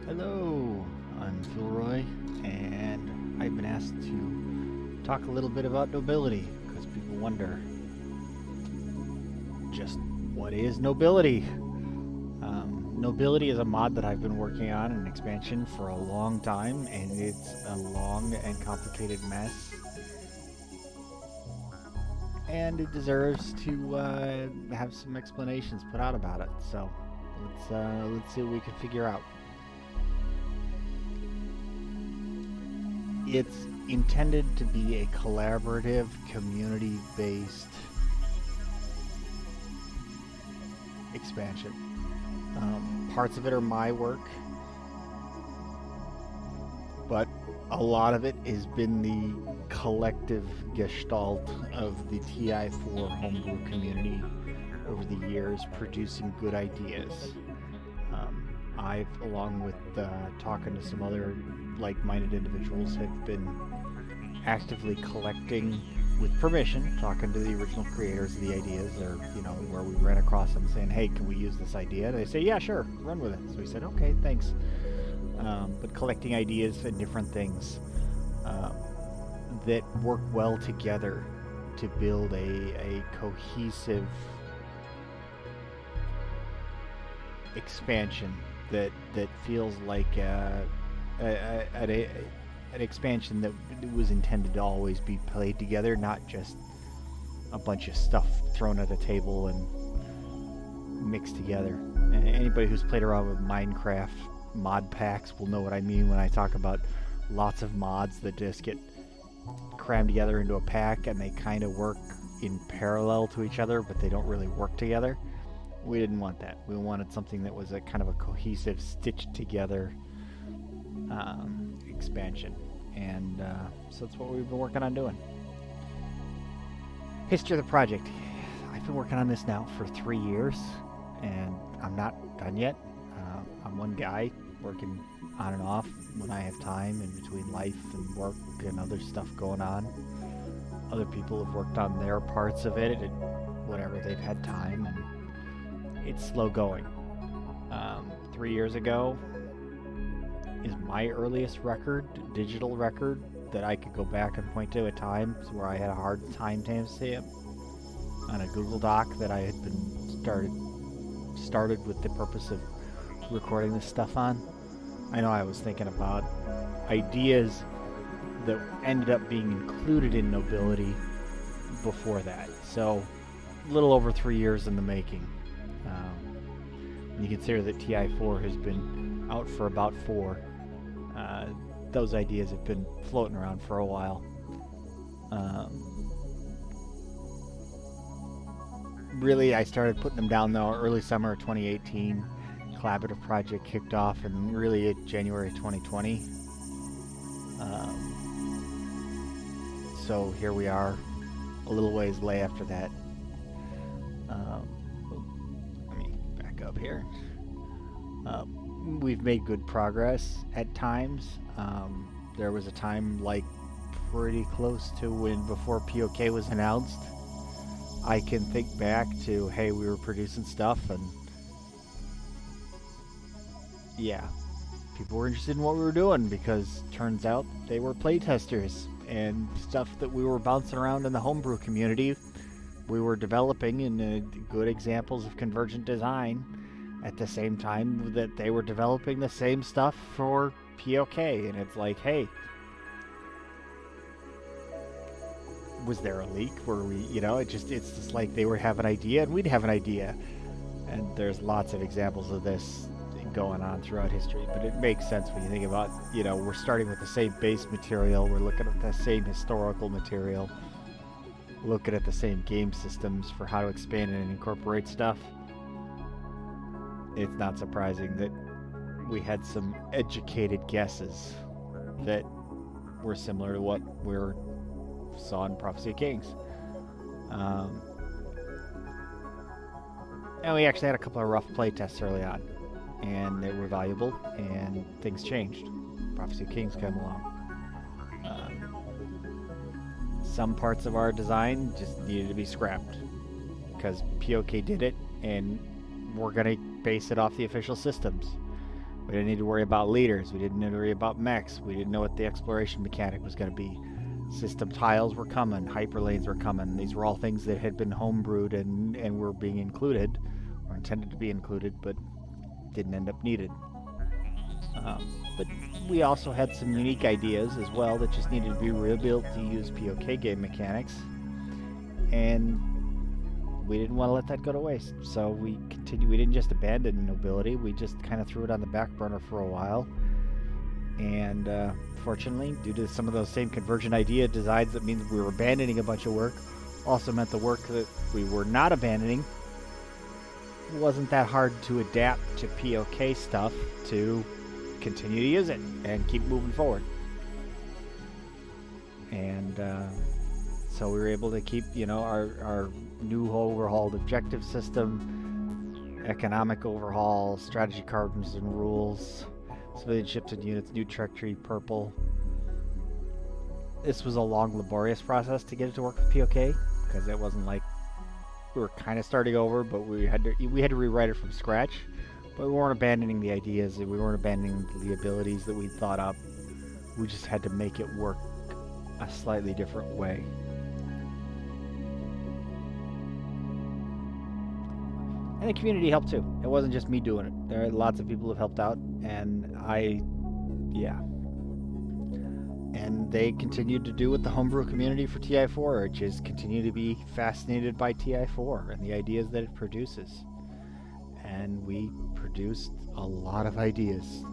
Hello, I'm Philroy, and I've been asked to talk a little bit about nobility, because people wonder just what is nobility? Nobility is a mod that I've been working on, an expansion for a long time, and it's a long and complicated mess, and it deserves to have some explanations put out about it, so let's see what we can figure out. It's intended to be a collaborative, community-based expansion. Parts of it are my work, but a lot of it has been the collective gestalt of the TI4 homebrew community over the years, producing good ideas. I've, along with talking to some other like-minded individuals, have been actively collecting, with permission, talking to the original creators of the ideas, or where we ran across them saying, hey, can we use this idea? And they say, yeah, sure, run with it. So we said, okay, thanks. But collecting ideas and different things that work well together to build a cohesive expansion that feels like an expansion that was intended to always be played together, not just a bunch of stuff thrown at a table and mixed together. And anybody who's played around with Minecraft mod packs will know what I mean when I talk about lots of mods that just get crammed together into a pack and they kind of work in parallel to each other, but they don't really work together. We didn't want that. We wanted something that was a kind of a cohesive, stitched together expansion, and so that's what we've been working on doing. History of the project. I've been working on this now for 3 years, and I'm not done yet. I'm one guy working on and off when I have time in between life and work and other stuff going on. Other people have worked on their parts of it whenever they've had time, and it's slow going. 3 years ago is my earliest record, digital record, that I could go back and point to at times where I had a hard time timestamp on a Google Doc that I had been started with the purpose of recording this stuff on. I know I was thinking about ideas that ended up being included in Nobility before that. So, a little over 3 years in the making. When you consider that TI4 has been out for about 4, those ideas have been floating around for a while. Really, I started putting them down though early summer of 2018. Collaborative project kicked off in really January 2020. So here we are, a little ways late after that. Let me back up here. We've made good progress at times. There was a time, like, pretty close to before POK was announced. I can think back to, hey, we were producing stuff, and yeah, people were interested in what we were doing, because turns out they were playtesters, and stuff that we were bouncing around in the homebrew community, we were developing in good examples of convergent design at the same time that they were developing the same stuff for POK, and it's like, hey, was there a leak? Were we, it's just like they would have an idea and we'd have an idea, and there's lots of examples of this going on throughout history. But it makes sense when you think about, we're starting with the same base material, we're looking at the same historical material, looking at the same game systems for how to expand and incorporate stuff. It's not surprising that we had some educated guesses that were similar to what we saw in Prophecy of Kings. And we actually had a couple of rough play tests early on, and they were valuable, and things changed. Prophecy of Kings came along. Some parts of our design just needed to be scrapped because POK did it, and we're going to base it off the official systems. We didn't need to worry about leaders. We didn't need to worry about mechs. We didn't know what the exploration mechanic was going to be. System tiles were coming. Hyperlanes were coming. These were all things that had been homebrewed and were being included, or intended to be included, but didn't end up needed. But we also had some unique ideas as well that just needed to be rebuilt to use POK game mechanics. And we didn't want to let that go to waste. So we continued. We didn't just abandon Nobility. We just kind of threw it on the back burner for a while. And fortunately, due to some of those same convergent idea designs, that means we were abandoning a bunch of work. Also meant the work that we were not abandoning wasn't that hard to adapt to POK stuff to continue to use it and keep moving forward. And so we were able to keep, our new overhauled objective system, economic overhaul, strategy cards and rules, civilian ships and units, new trek tree, purple. This was a long, laborious process to get it to work with POK, because it wasn't like we were kind of starting over, but we had to rewrite it from scratch. But we weren't abandoning the ideas, we weren't abandoning the abilities that we thought up. We just had to make it work a slightly different way. And the community helped too. It wasn't just me doing it. There are lots of people who have helped out, and and they continued to do with the homebrew community for TI4, which is continue to be fascinated by TI4 and the ideas that it produces. And we produced a lot of ideas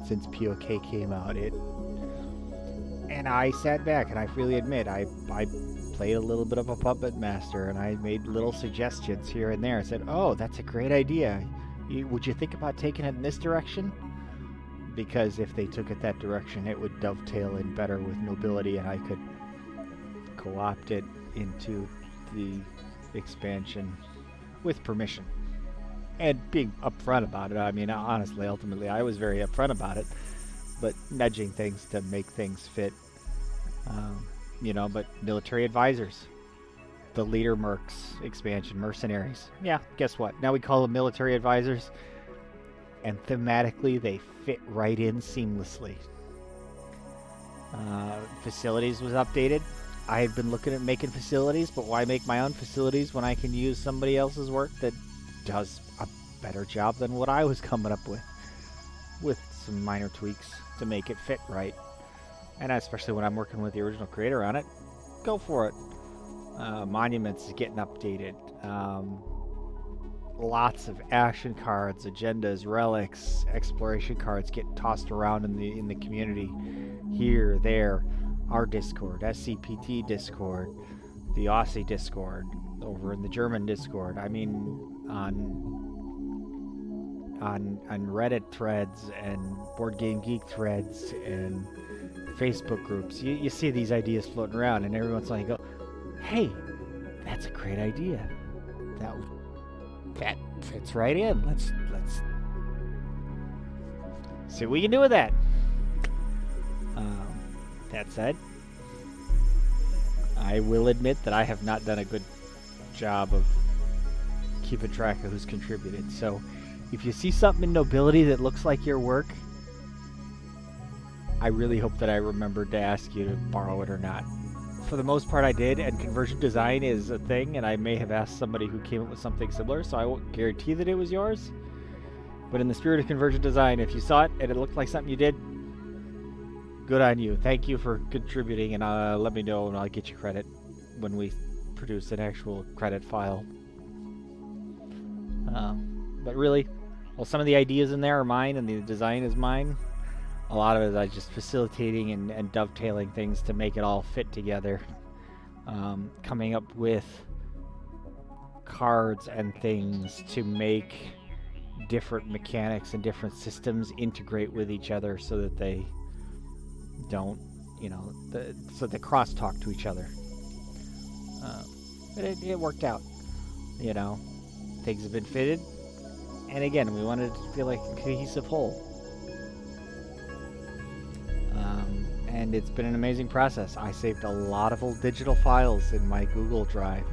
since POK came out. And I sat back, and I freely admit, I played a little bit of a puppet master, and I made little suggestions here and there. I said, oh, that's a great idea. Would you think about taking it in this direction? Because if they took it that direction, it would dovetail in better with Nobility, and I could co-opt it into the expansion with permission. And being upfront about it. I mean, honestly, ultimately, I was very upfront about it, but nudging things to make things fit. But military advisors, the leader mercs expansion, mercenaries. Yeah, guess what? Now we call them military advisors, and thematically they fit right in seamlessly. Facilities was updated. I had been looking at making facilities, but why make my own facilities when I can use somebody else's work that does a better job than what I was coming up with some minor tweaks to make it fit right. And especially when I'm working with the original creator on it, go for it. Monuments is getting updated. Lots of action cards, agendas, relics, exploration cards get tossed around in the community. Here, there, our Discord, SCPT Discord, the Aussie Discord, over in the German Discord. I mean, on Reddit threads and Board Game Geek threads and Facebook groups, you see these ideas floating around, and every once in a while you go, hey, that's a great idea. That fits right in. Let's see what we can do with that. That said, I will admit that I have not done a good job of keeping track of who's contributed. So if you see something in Nobility that looks like your work, I really hope that I remembered to ask you to borrow it or not. For the most part I did, and conversion design is a thing, and I may have asked somebody who came up with something similar, so I won't guarantee that it was yours. But in the spirit of conversion design, if you saw it and it looked like something you did, good on you. Thank you for contributing, and let me know and I'll get you credit when we produce an actual credit file. But really, well, some of the ideas in there are mine and the design is mine. A lot of it is just facilitating and dovetailing things to make it all fit together. Coming up with cards and things to make different mechanics and different systems integrate with each other so that they don't, so they cross-talk to each other. But it worked out, Things have been fitted. And again, we wanted it to feel like a cohesive whole. And it's been an amazing process. I saved a lot of old digital files in my Google Drive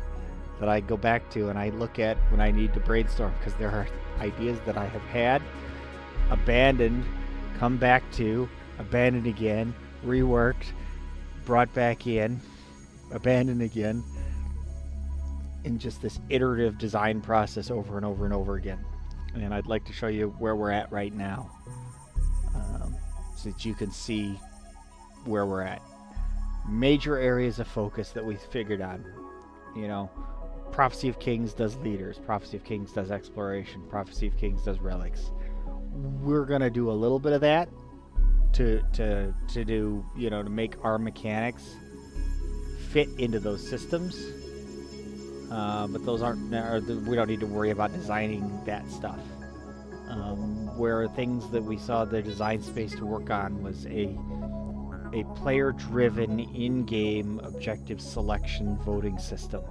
that I go back to and I look at when I need to brainstorm, because there are ideas that I have had, abandoned, come back to, abandoned again, reworked, brought back in, abandoned again, in just this iterative design process over and over and over again. And I'd like to show you where we're at right now, so that you can see where we're at. Major areas of focus that we figured on. You know, Prophecy of Kings does leaders. Prophecy of Kings does exploration. Prophecy of Kings does relics. We're gonna do a little bit of that to do, you know, to make our mechanics fit into those systems. But those aren't. We don't need to worry about designing that stuff. Where things that we saw the design space to work on was a player-driven in-game objective selection voting system.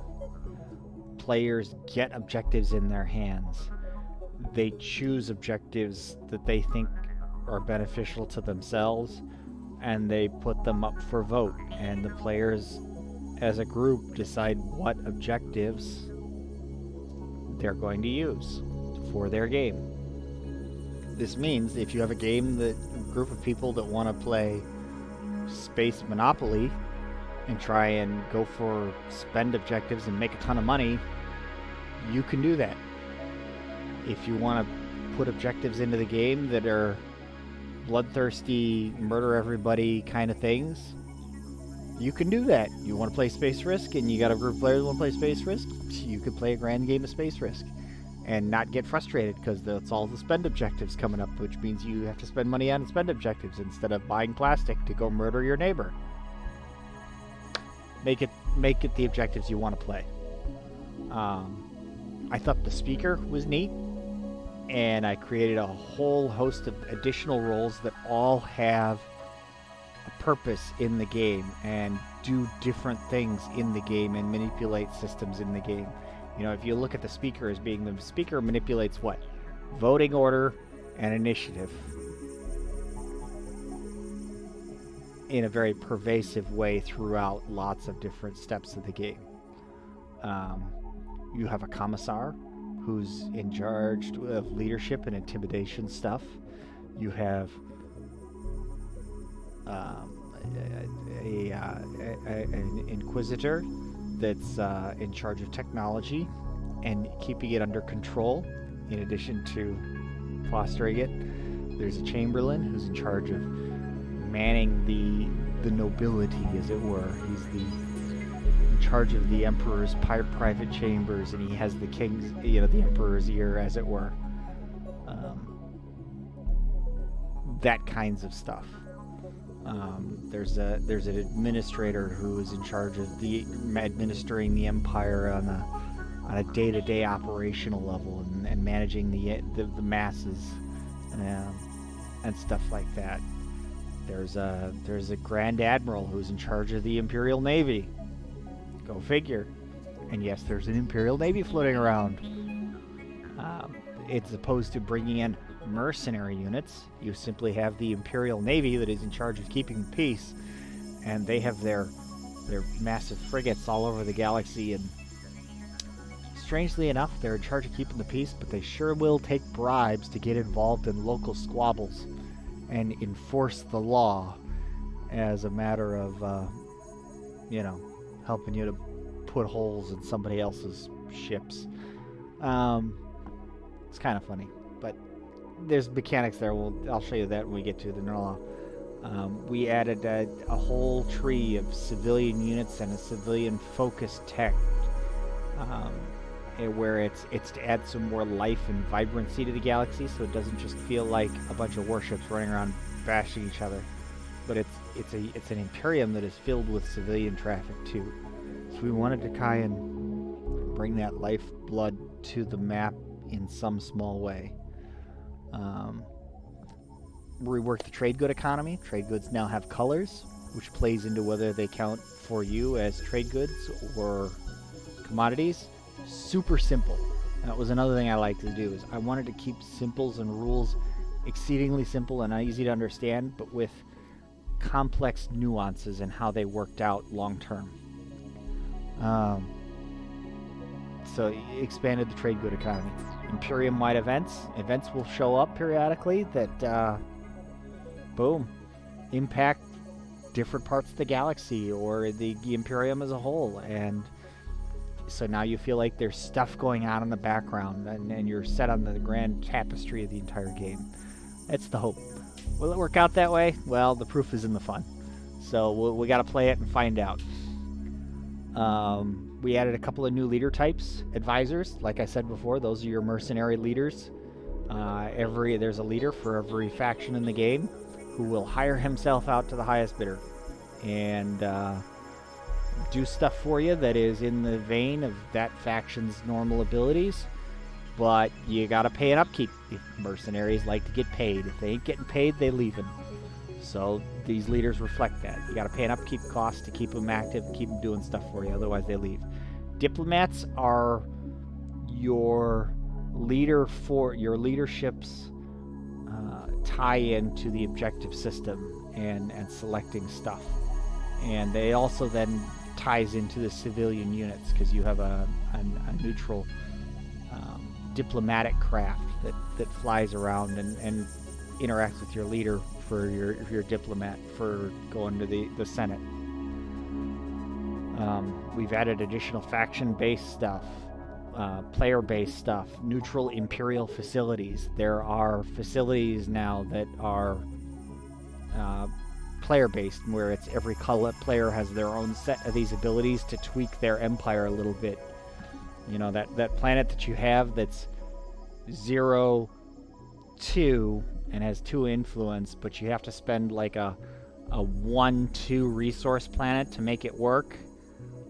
Players get objectives in their hands. They choose objectives that they think are beneficial to themselves, and they put them up for vote. And the players, as a group, decide what objectives they're going to use for their game. This means if you have a group of people that want to play Space Monopoly and try and go for spend objectives and make a ton of money, you can do that. If you want to put objectives into the game that are bloodthirsty, murder everybody kind of things, you can do that. You want to play Space Risk and you got a group of players who want to play Space Risk, you could play a grand game of Space Risk and not get frustrated because that's all the spend objectives coming up, which means you have to spend money on spend objectives instead of buying plastic to go murder your neighbor. Make it the objectives you want to play. I thought the speaker was neat, and I created a whole host of additional roles that all have a purpose in the game and do different things in the game and manipulate systems in the game. You know, if you look at the speaker as being the speaker manipulates what? Voting order and initiative in a very pervasive way throughout lots of different steps of the game. You have a commissar who's in charge of leadership and intimidation stuff. You have an inquisitor that's in charge of technology and keeping it under control, in addition to fostering it. There's a chamberlain who's in charge of manning the nobility, as it were. He's in charge of the emperor's private chambers, and he has the king's, the emperor's ear, as it were. That kinds of stuff. There's an administrator who is in charge of administering the empire on a day-to-day operational level and managing the masses and stuff like that. There's a Grand Admiral who's in charge of the Imperial Navy. Go figure. And yes, there's an Imperial Navy floating around. It's opposed to bringing in mercenary units. You simply have the Imperial Navy that is in charge of keeping peace, and they have their massive frigates all over the galaxy, and strangely enough, they're in charge of keeping the peace, but they sure will take bribes to get involved in local squabbles and enforce the law as a matter of helping you to put holes in somebody else's ships. It's kind of funny, but there's mechanics there. I'll show you that when we get to the law. We added a whole tree of civilian units and a civilian-focused tech, where it's to add some more life and vibrancy to the galaxy, so it doesn't just feel like a bunch of warships running around bashing each other, but it's an Imperium that is filled with civilian traffic too. So we wanted to try and bring that lifeblood to the map in some small way. Rework the trade good economy. Trade goods now have colors, which plays into whether they count for you as trade goods or commodities. Super simple. That was another thing I like to do, is I wanted to keep simples and rules exceedingly simple and easy to understand, but with complex nuances in how they worked out long term. So expanded the trade good economy. Imperium-wide events. Events will show up periodically that boom, impact different parts of the galaxy or the Imperium as a whole. And so now you feel like there's stuff going on in the background, and you're set on the grand tapestry of the entire game. That's the hope. Will it work out that way? Well, the proof is in the fun. So we got to play it and find out. We added a couple of new leader types, advisors. Like I said before, those are your mercenary leaders. There's a leader for every faction in the game who will hire himself out to the highest bidder and do stuff for you that is in the vein of that faction's normal abilities. But you gotta pay an upkeep. Mercenaries like to get paid. If they ain't getting paid, they leaving. So these leaders reflect that. You gotta pay an upkeep cost to keep them active, keep them doing stuff for you. Otherwise, they leave. Diplomats are your leader for your leadership's tie-in to the objective system and selecting stuff. And they also then ties into the civilian units because you have a neutral diplomatic craft that flies around and interacts with your leader for your diplomat for going to the Senate. We've added additional faction-based stuff, player-based stuff, neutral Imperial facilities. There are facilities now that are player-based, where it's every player has their own set of these abilities to tweak their empire a little bit. You know, that planet that you have that's 0, 2 and has 2 influence, but you have to spend like a 1, 2 resource planet to make it work,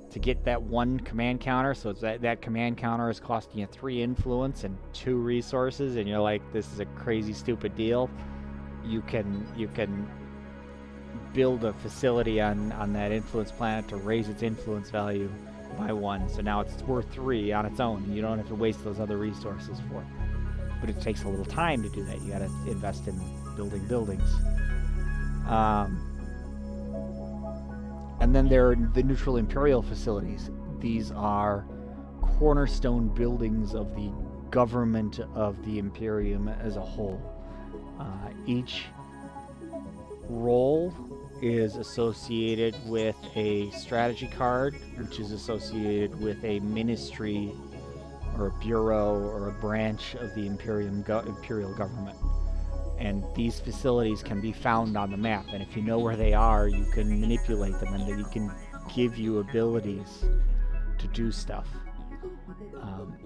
to get that 1 command counter. So it's that command counter is costing you 3 influence and 2 resources, and you're like, this is a crazy stupid deal. You can build a facility on that influence planet to raise its influence value by 1, so now it's worth 3 on its own, and you don't have to waste those other resources for it. But it takes a little time to do that. You gotta invest in building buildings. And then there are the neutral Imperial facilities. These are cornerstone buildings of the government of the Imperium as a whole. Each role is associated with a strategy card, which is associated with a ministry or a bureau or a branch of the Imperial government. And these facilities can be found on the map, and if you know where they are, you can manipulate them, and they can give you abilities to do stuff.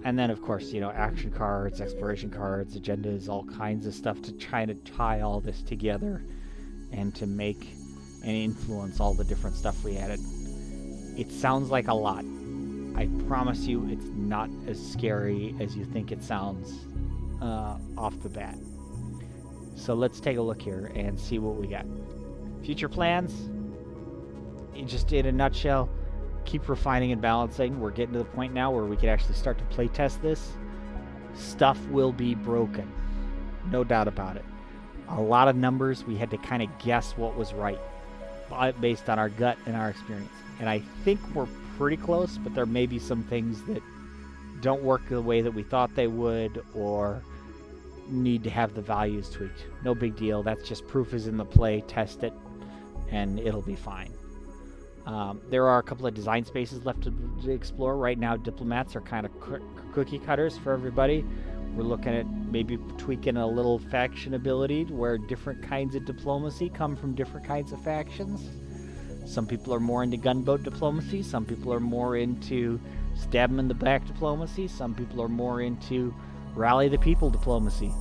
And then, of course, you know, action cards, exploration cards, agendas, all kinds of stuff to try to tie all this together and to make and influence all the different stuff we added. It sounds like a lot. I promise you it's not as scary as you think it sounds off the bat. So let's take a look here and see what we got. Future plans, just in a nutshell, keep refining and balancing. We're getting to the point now where we can actually start to play test this. Stuff will be broken, no doubt about it. A lot of numbers, we had to kind of guess what was right based on our gut and our experience. And I think we're pretty close, but there may be some things that don't work the way that we thought they would, or need to have the values tweaked. No big deal. That's just proof is in the play. Test it, and it'll be fine. There are a couple of design spaces left to explore. Right now, diplomats are kind of cookie cutters for everybody. We're looking at maybe tweaking a little faction ability where different kinds of diplomacy come from different kinds of factions. Some people are more into gunboat diplomacy. Some people are more into stab them in the back diplomacy. Some people are more into rally the people diplomacy.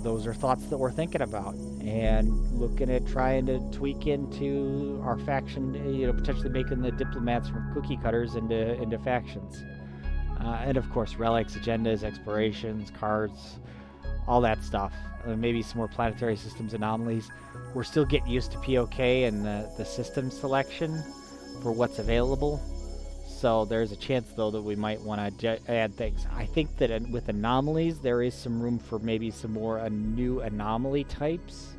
Those are thoughts that we're thinking about and looking at trying to tweak into our faction, you know, potentially making the diplomats from cookie cutters into factions. And of course, relics, agendas, explorations, cards, all that stuff. Maybe some more planetary systems anomalies. We're still getting used to POK and the system selection for what's available. So there's a chance, though, that we might want to add things. I think that with anomalies, there is some room for maybe some more new anomaly types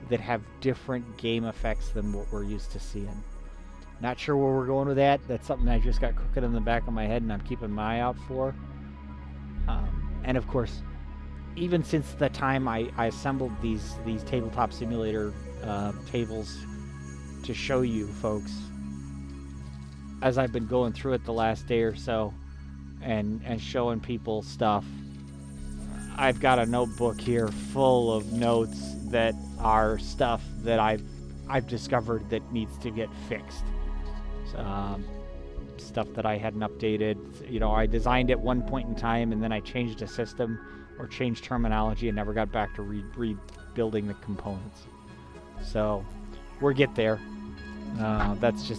that have different game effects than what we're used to seeing. Not sure where we're going with that. That's something I just got cooking in the back of my head and I'm keeping my eye out for. And of course, even since the time I assembled these tabletop simulator tables to show you folks, as I've been going through it the last day or so and showing people stuff, I've got a notebook here full of notes that are stuff that I've discovered that needs to get fixed. Stuff that I hadn't updated. You know, I designed at one point in time and then I changed a system or changed terminology and never got back to rebuilding the components. So we'll get there. That's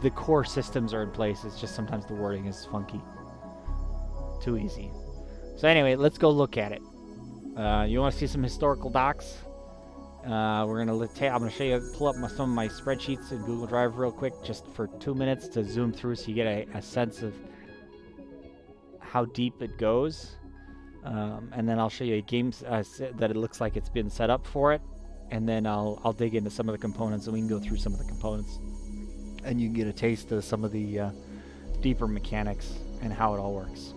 the core systems are in place. It's just sometimes the wording is funky. Too easy. So anyway, let's go look at it. You want to see some historical docs? I'm gonna show you, pull up some of my spreadsheets in Google Drive real quick, just for 2 minutes to zoom through so you get a sense of how deep it goes. And then I'll show you games that it looks like it's been set up for it. And then I'll dig into some of the components and we can go through some of the components. And you can get a taste of some of the deeper mechanics and how it all works.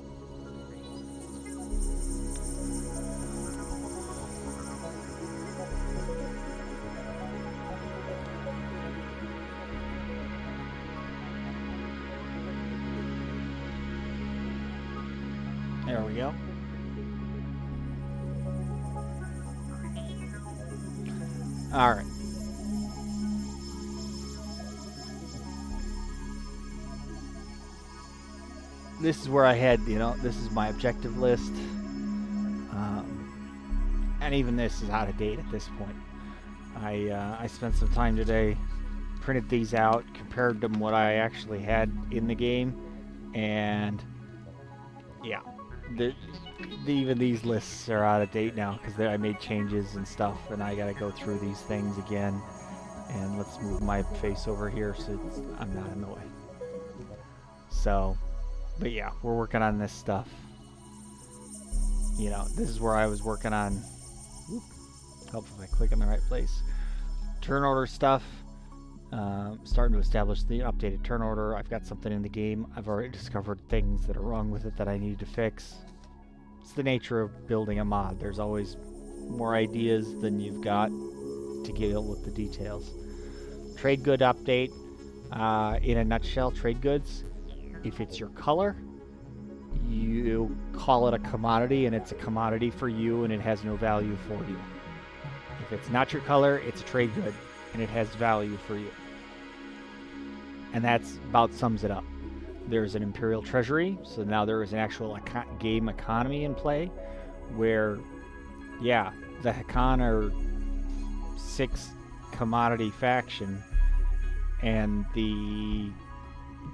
There we go. All right. This is where I had, this is my objective list. And even this is out of date at this point. I spent some time today, printed these out, compared them what I actually had in the game, and yeah. Even these lists are out of date now because I made changes and stuff, and I gotta go through these things again. And let's move my face over here so I'm not in the way. So, but yeah, we're working on this stuff. This is where I was working on. Hopefully, I click in the right place. Turn order stuff. Starting to establish the updated turn order. I've got something in the game. I've already discovered things that are wrong with it that I need to fix. It's the nature of building a mod. There's always more ideas than you've got to deal with the details. Trade good update. In a nutshell, trade goods, if it's your color, you call it a commodity and it's a commodity for you and it has no value for you. If it's not your color, it's a trade good and it has value for you. And that's about sums it up. There's an Imperial treasury, so now there is an actual game economy in play where, yeah, the Hakan are 6 commodity faction and the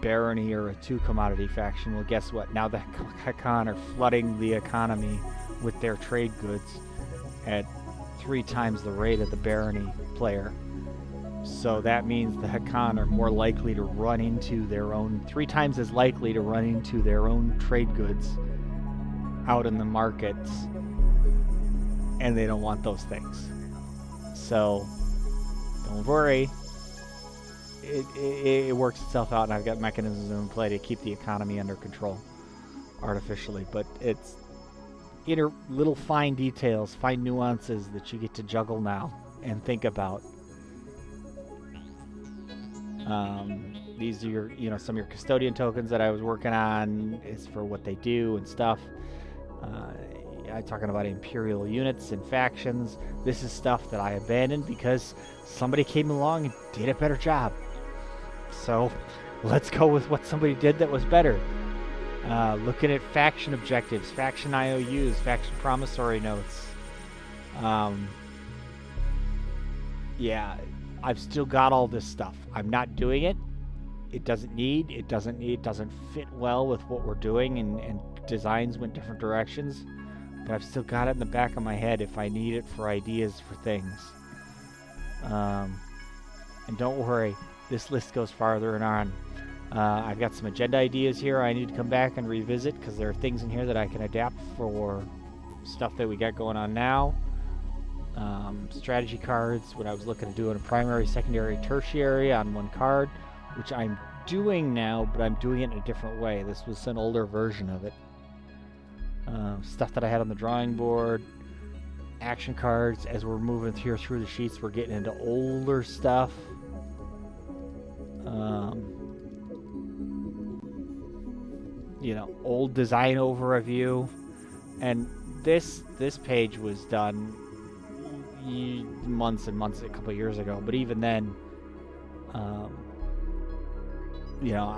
Barony are a 2 commodity faction. Well, guess what? Now the Hakan are flooding the economy with their trade goods at 3 times the rate of the Barony player. So that means the Hakan are more likely to run into their own, 3 times as likely to run into their own trade goods out in the markets, and they don't want those things. So don't worry, it works itself out, and I've got mechanisms in play to keep the economy under control artificially, but it's inner little fine details, fine nuances that you get to juggle now and think about. These are your, some of your custodian tokens that I was working on is for what they do and stuff. I'm talking about Imperial units and factions. This is stuff that I abandoned because somebody came along and did a better job. So let's go with what somebody did that was better. Looking at faction objectives, faction IOUs, faction promissory notes. Yeah, I've still got all this stuff. I'm not doing it. It doesn't fit well with what we're doing, and designs went different directions. But I've still got it in the back of my head if I need it for ideas for things. And don't worry, this list goes farther and on. I've got some agenda ideas here I need to come back and revisit because there are things in here that I can adapt for stuff that we got going on now. Strategy cards, what I was looking to do in a primary, secondary, tertiary on one card, which I'm doing now, but I'm doing it in a different way. This was an older version of it. Stuff that I had on the drawing board, action cards. As we're moving here through the sheets, we're getting into older stuff. You know, old design overview. And this page was done months and months, a couple of years ago. But even then, you know,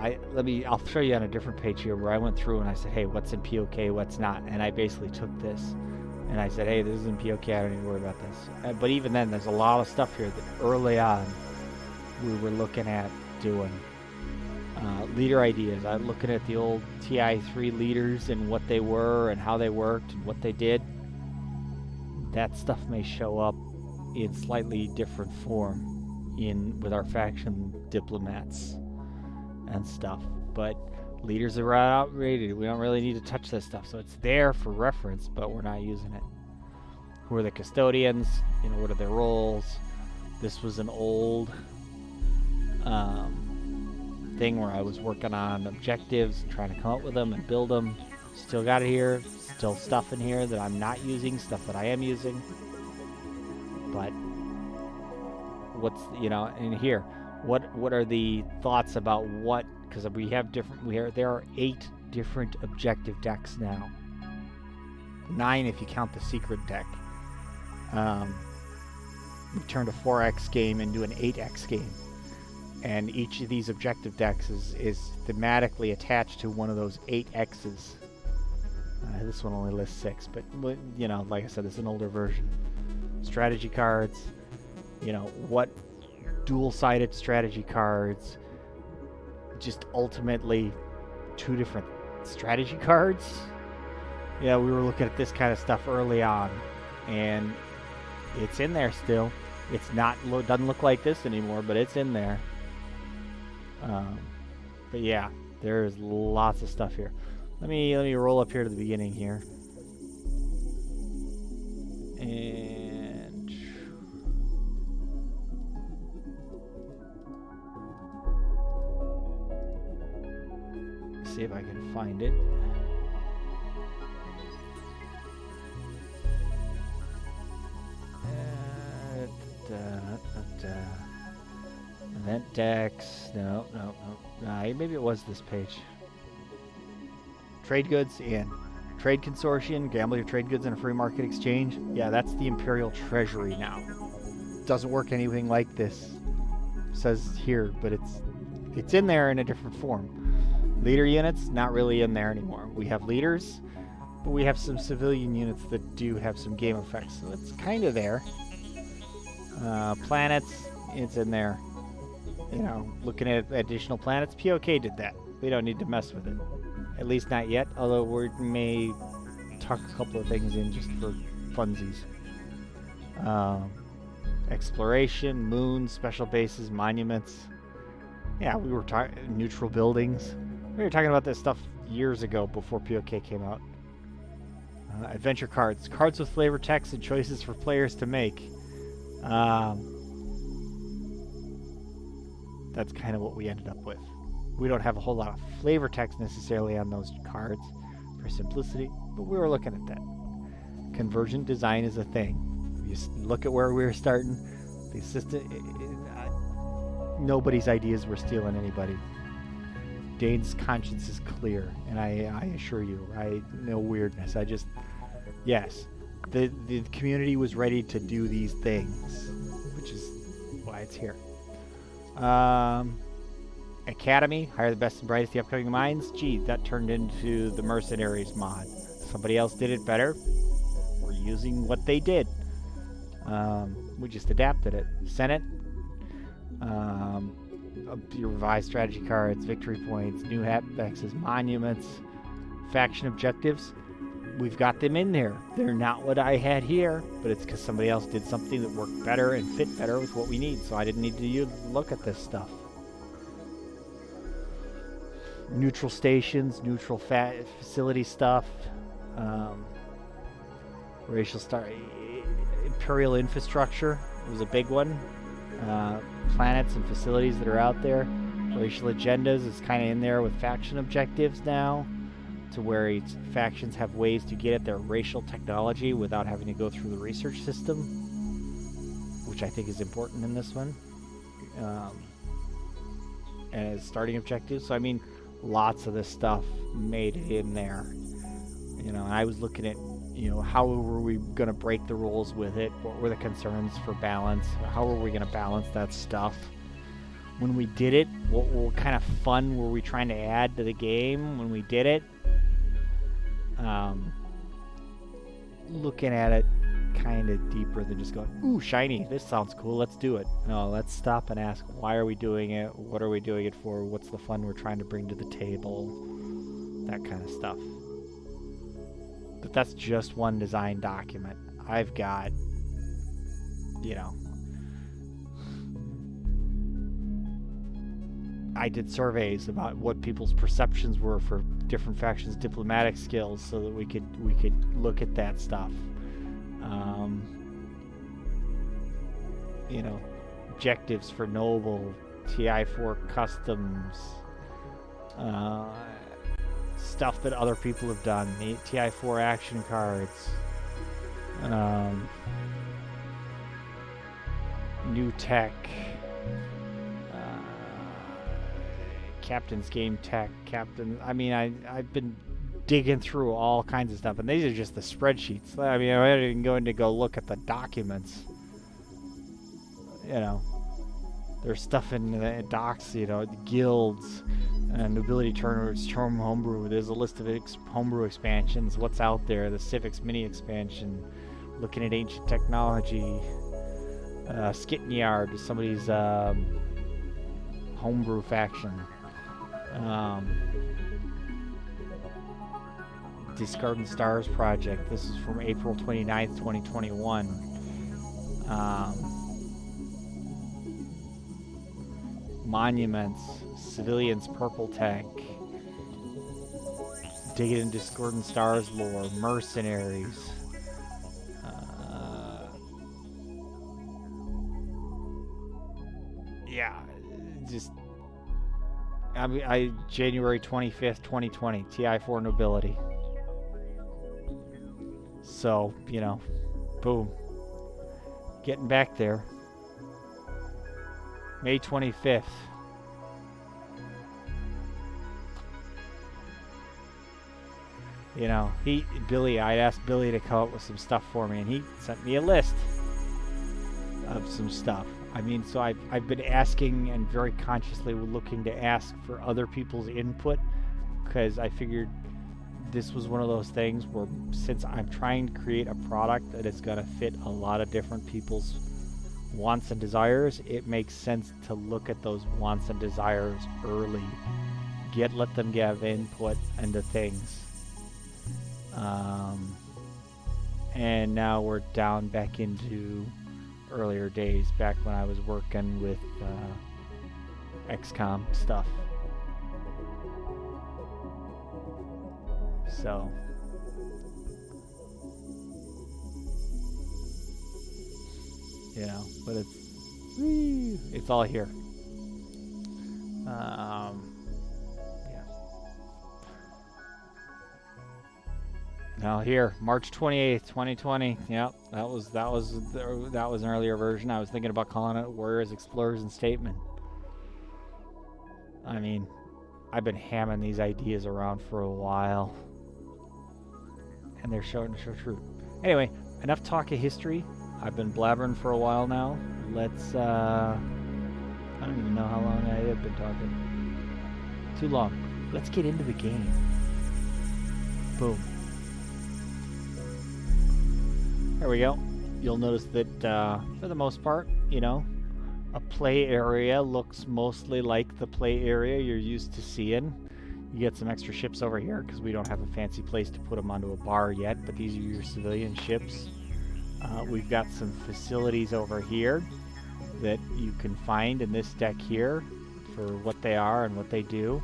I'll show you on a different page here where I went through and I said, hey, what's in POK, what's not? And I basically took this and I said, hey, this is in POK, I don't need to worry about this. But even then, there's a lot of stuff here that early on we were looking at doing. Leader ideas. I'm looking at the old TI3 leaders and what they were and how they worked and what they did. That stuff may show up in slightly different form with our faction diplomats and stuff. But leaders are outrated. We don't really need to touch this stuff. So it's there for reference, but we're not using it. Who are the custodians? You know, what are their roles? This was an old thing where I was working on objectives, trying to come up with them and build them. Still got it here. Still stuff in here that I'm not using, stuff that I am using. But what's, you know, in here, what are the thoughts about what? Because we have different. There are 8 different objective decks now. 9 if you count the secret deck. We turned a 4X game into an 8X game. And each of these objective decks is thematically attached to one of those 8 X's. This one only lists 6, but you know, like I said, it's an older version. Strategy cards, you know, what dual-sided strategy cards, just ultimately 2 different strategy cards. Yeah, we were looking at this kind of stuff early on, and it's in there still. It's not, doesn't look like this anymore, but it's in there. But yeah, there's lots of stuff here. Let me roll up here to the beginning here. And see if I can find it. Event decks. No. Maybe it was this page. Trade goods and trade consortium, gambling of trade goods in a free market exchange. Yeah, that's the Imperial Treasury now. Doesn't work anything like this. Says here, but it's in there in a different form. Leader units, not really in there anymore. We have leaders, but we have some civilian units that do have some game effects, so it's kind of there. Planets, it's in there. You know, looking at additional planets, POK did that. We don't need to mess with it. At least not yet, although we may tuck a couple of things in just for funsies. Exploration, moons, special bases, monuments. Yeah, we were talking neutral buildings. We were talking about this stuff years ago before POK came out. Adventure cards. Cards with flavor text and choices for players to make. That's kind of what we ended up with. We don't have a whole lot of flavor text necessarily on those cards for simplicity, but we were looking at that. Convergent design is a thing. You look at where we were starting. The assistant, nobody's ideas were stealing anybody. Dane's conscience is clear, and I assure you, no weirdness. Yes, the community was ready to do these things, which is why it's here. Academy, hire the best and brightest, the upcoming minds. Gee, that turned into the Mercenaries mod. Somebody else did it better. We're using what they did. We just adapted it. Senate, your revised strategy cards, victory points, new hexes, monuments, faction objectives. We've got them in there. They're not what I had here, but it's because somebody else did something that worked better and fit better with what we need, so I didn't need to look at this stuff. Neutral stations, neutral facility stuff, racial Imperial infrastructure was a big one. Planets and facilities that are out there. Racial agendas is kind of in there with faction objectives now. to where each factions have ways to get at their racial technology without having to go through the research system, which I think is important in this one, as starting objectives. So I mean, lots of this stuff made it in there. You know, and I was looking at, you know, how were we going to break the rules with it? What were the concerns for balance? How were we going to balance that stuff? When we did it, what kind of fun were we trying to add to the game when we did it? Looking at it kind of deeper than just going, ooh, shiny, this sounds cool, let's do it. No, let's stop and ask, why are we doing it? What are we doing it for? What's the fun we're trying to bring to the table? That kind of stuff. But that's just one design document. I've got, you know, I did surveys about what people's perceptions were for different factions' diplomatic skills, so that we could look at that stuff. You know, objectives for Noble, TI4 customs, stuff that other people have done, the TI4 action cards, new tech, Captain's game tech, I mean, I've been digging through all kinds of stuff, and these are just the spreadsheets. I mean, I didn't go look at the documents. You know, there's stuff in the docs, you know, the guilds, Nobility tournaments, Charm Homebrew. There's a list of homebrew expansions, what's out there, the Civics mini expansion, looking at ancient technology, Skitten Yard, somebody's homebrew faction. Discarding Stars project. This is from April 29th, 2021. Monuments, Civilians Purple Tech, digging into Discordant Stars lore, Mercenaries, yeah, just January 25th, 2020, TI4 Nobility. So, you know, boom, getting back there. May 25th. You know, I'd asked Billy to come up with some stuff for me, and he sent me a list of some stuff. I mean, so I've been asking and very consciously looking to ask for other people's input, because I figured this was one of those things where, since I'm trying to create a product that is going to fit a lot of different people's wants and desires, it makes sense to look at those wants and desires early. Let them give input into things. And now we're down back into earlier days, back when I was working with XCOM stuff. So you know, but it's all here. Yeah. Now here, March 28th, 2020. Yep, that was an earlier version. I was thinking about calling it Warriors, Explorers, and Statesmen. I mean, I've been hamming these ideas around for a while, and they're showing to show true. Anyway, enough talk of history. I've been blabbering for a while now. Let's, I don't even know how long I have been talking. Too long. Let's get into the game. Boom. There we go. You'll notice that, for the most part, you know, a play area looks mostly like the play area you're used to seeing. You get some extra ships over here, because we don't have a fancy place to put them onto a bar yet, but these are your civilian ships. We've got some facilities over here that you can find in this deck here for what they are and what they do.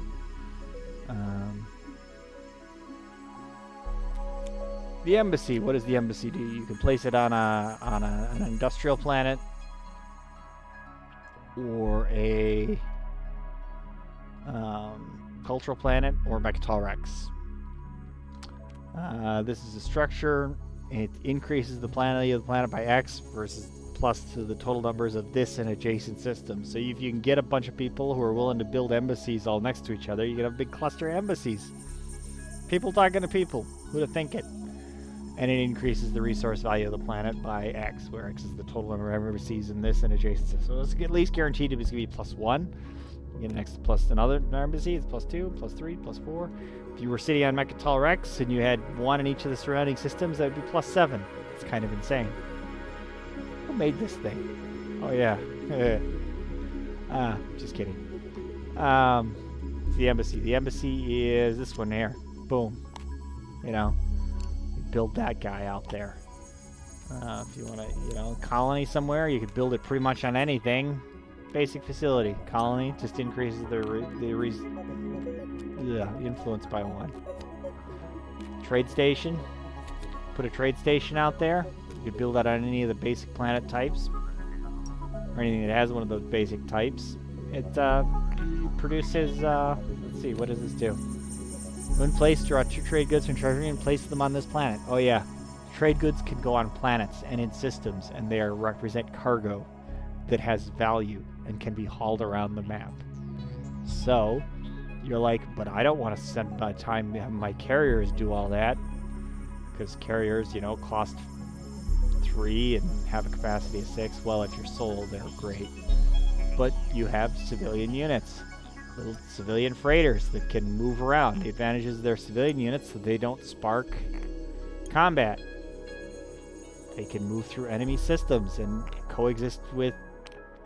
The embassy. What does the embassy do? You can place it on an industrial planet or a cultural planet or Mechatol Rex. This is a structure. It increases the planetary of the planet by X versus plus to the total numbers of this and adjacent systems. So if you can get a bunch of people who are willing to build embassies all next to each other, you can have a big cluster of embassies. People talking to people. Who'd have think it? And it increases the resource value of the planet by X, where X is the total number of embassies in this and adjacent systems. So it's at least guaranteed it's going to be +1. You get an X plus another embassy, it's +2, +3, +4. If you were sitting on Mechatol Rex and you had one in each of the surrounding systems, that would be +7. It's kind of insane. Who made this thing? Oh yeah. Just kidding. It's the embassy. The embassy is this one here. Boom. You know, you build that guy out there. If you want to, colony somewhere, you could build it pretty much on anything. Basic facility. Colony just increases the influence by 1. Trade station. Put a trade station out there. You could build that on any of the basic planet types, or anything that has one of those basic types. It produces, let's see, what does this do? When placed, draw 2 trade goods from treasury and place them on this planet. Oh yeah, trade goods can go on planets and in systems, and they represent cargo that has value and can be hauled around the map. So, you're like, but I don't want to spend my time having my carriers do all that, because carriers, cost 3 and have a capacity of 6. Well, if you're sold, they're great. But you have civilian units, little civilian freighters that can move around. The advantages of their civilian units so they don't spark combat. They can move through enemy systems and coexist with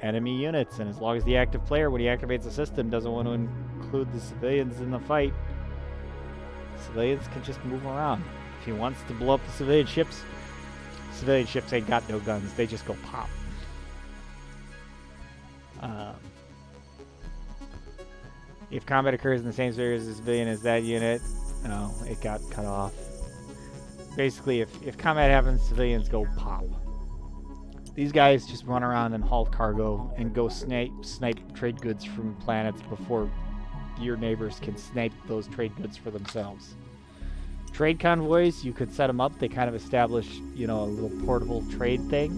enemy units, and as long as the active player, when he activates the system, doesn't want to include the civilians in the fight, civilians can just move around. If he wants to blow up the civilian ships ain't got no guns, they just go pop. If combat occurs in the same sphere as the civilian as that unit, no, it got cut off. Basically, if combat happens, civilians go pop. These guys just run around and haul cargo and go snipe trade goods from planets before your neighbors can snipe those trade goods for themselves. Trade convoys, you could set them up. They kind of establish, a little portable trade thing.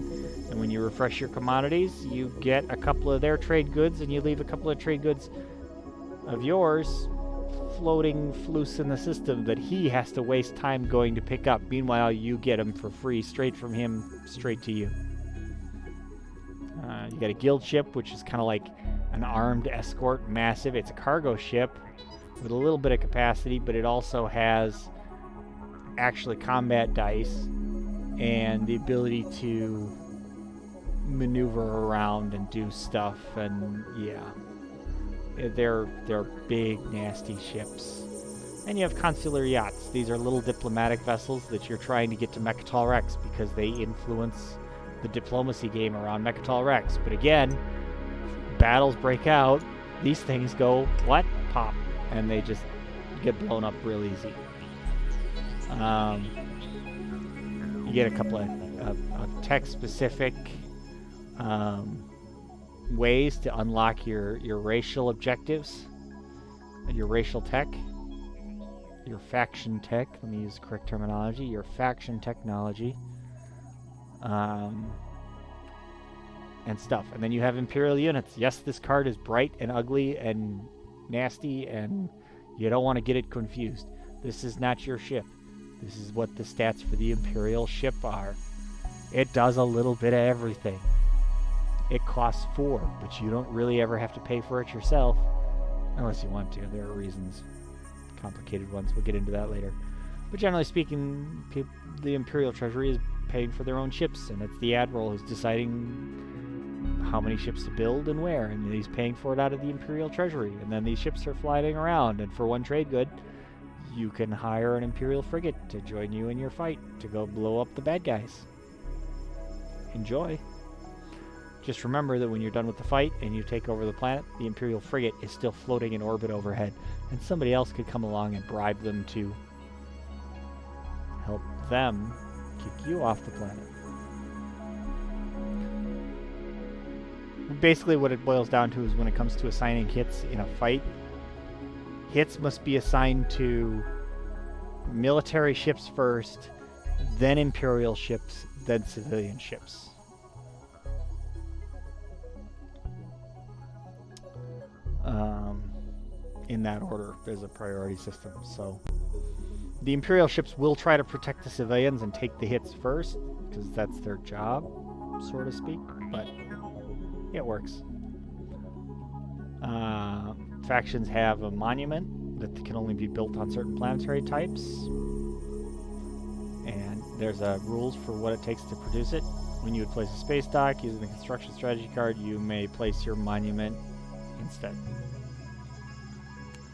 And when you refresh your commodities, you get a couple of their trade goods, and you leave a couple of trade goods of yours floating loose in the system that he has to waste time going to pick up. Meanwhile, you get them for free, straight from him, straight to you. You got a guild ship, which is kind of like an armed escort, massive. It's a cargo ship with a little bit of capacity, but it also has actually combat dice and the ability to maneuver around and do stuff. And yeah, they're big, nasty ships. And you have consular yachts. These are little diplomatic vessels that you're trying to get to Mechatol Rex because they influence the diplomacy game around Mechatol Rex. But again, battles break out, these things go, what? Pop. And they just get blown up real easy. You get a couple of tech-specific ways to unlock your racial objectives, your racial tech, your faction tech. Let me use the correct terminology. Your faction technology. And stuff. And then you have Imperial units. Yes, this card is bright and ugly and nasty, and you don't want to get it confused. This is not your ship. This is what the stats for the Imperial ship are. It does a little bit of everything. It costs 4, but you don't really ever have to pay for it yourself. Unless you want to. There are reasons. Complicated ones. We'll get into that later. But generally speaking, the Imperial Treasury is paying for their own ships, and it's the Admiral who's deciding how many ships to build and where, and he's paying for it out of the Imperial Treasury. And then these ships are flying around, and for one trade good, you can hire an Imperial frigate to join you in your fight to go blow up the bad guys. Enjoy. Just remember that when you're done with the fight and you take over the planet, the Imperial frigate is still floating in orbit overhead, and somebody else could come along and bribe them to help them kick you off the planet. Basically what it boils down to is when it comes to assigning hits in a fight, hits must be assigned to military ships first, then Imperial ships, then civilian ships. In that order, there's a priority system. So the Imperial ships will try to protect the civilians and take the hits first, because that's their job, so to speak, but it works. Factions have a monument that can only be built on certain planetary types, and there's rules for what it takes to produce it. When you would place a space dock using the construction strategy card, you may place your monument instead.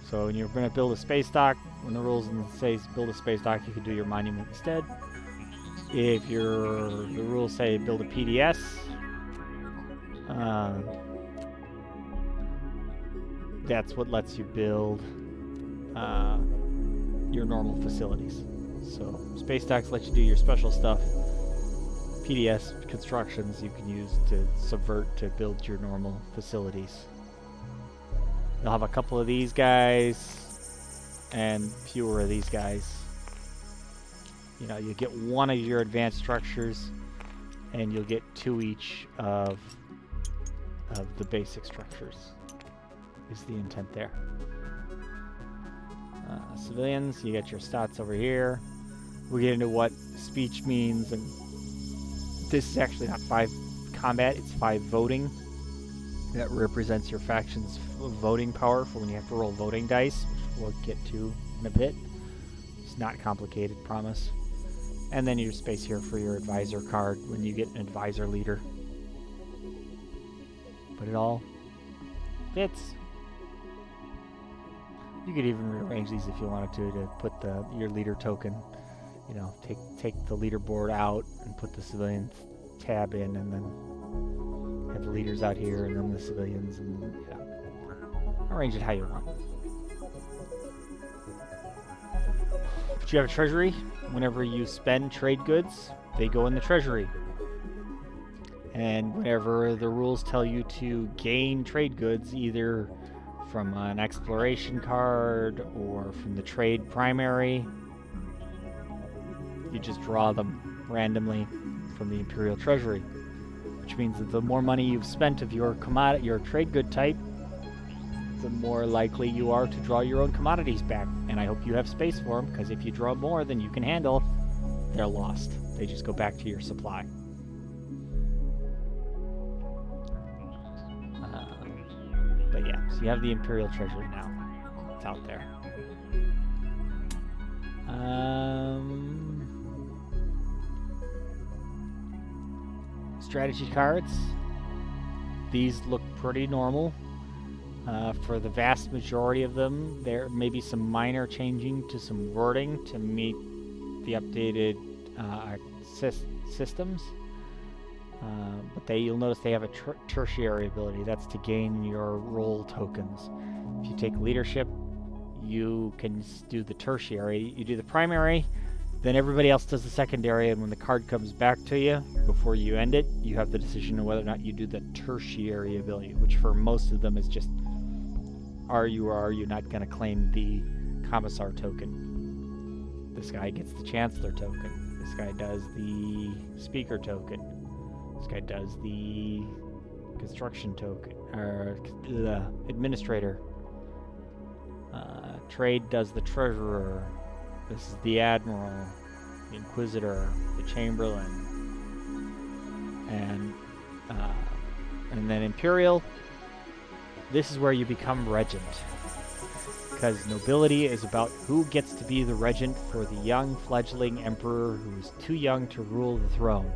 So when you're going to build a space dock, when the rules say build a space dock, you can do your monument instead. If the rules say build a PDS, that's what lets you build your normal facilities. So space docks let you do your special stuff. PDS constructions you can use to subvert to build your normal facilities. You'll have a couple of these guys and fewer of these guys. You know, you get one of your advanced structures, and you'll get 2 each of the basic structures. Is the intent there. Civilians, you get your stats over here. We get into what speech means, and this is actually not 5 combat, it's 5 voting. That represents your faction's voting power for when you have to roll voting dice, which we'll get to in a bit. It's not complicated, promise. And then your space here for your advisor card when you get an advisor leader. But it all fits. You could even rearrange these if you wanted to put your leader token. You know, take the leaderboard out and put the civilian tab in, and then have the leaders out here, and then the civilians, and yeah. Arrange it how you want. But you have a treasury. Whenever you spend trade goods, they go in the treasury. And whenever the rules tell you to gain trade goods, either from an exploration card or from the trade primary, you just draw them randomly from the Imperial treasury. Which means that the more money you've spent of your trade good type, the more likely you are to draw your own commodities back. And I hope you have space for them, because if you draw more than you can handle, they're lost. They just go back to your supply. But yeah, so you have the Imperial treasury now. It's out there. Strategy cards. These look pretty normal. For the vast majority of them, there may be some minor changing to some wording to meet the updated systems. But you'll notice they have a tertiary ability. That's to gain your role tokens. If you take leadership, you can do the tertiary. You do the primary, then everybody else does the secondary, and when the card comes back to you, before you end it, you have the decision of whether or not you do the tertiary ability, which for most of them is just, are you or are you not going to claim the Commissar token? This guy gets the Chancellor token. This guy does the Speaker token. This guy does the Construction token, or the Administrator. Trade does the Treasurer. This is the Admiral, the Inquisitor, the Chamberlain, and then Imperial. This is where you become Regent, because nobility is about who gets to be the Regent for the young fledgling Emperor who is too young to rule the throne.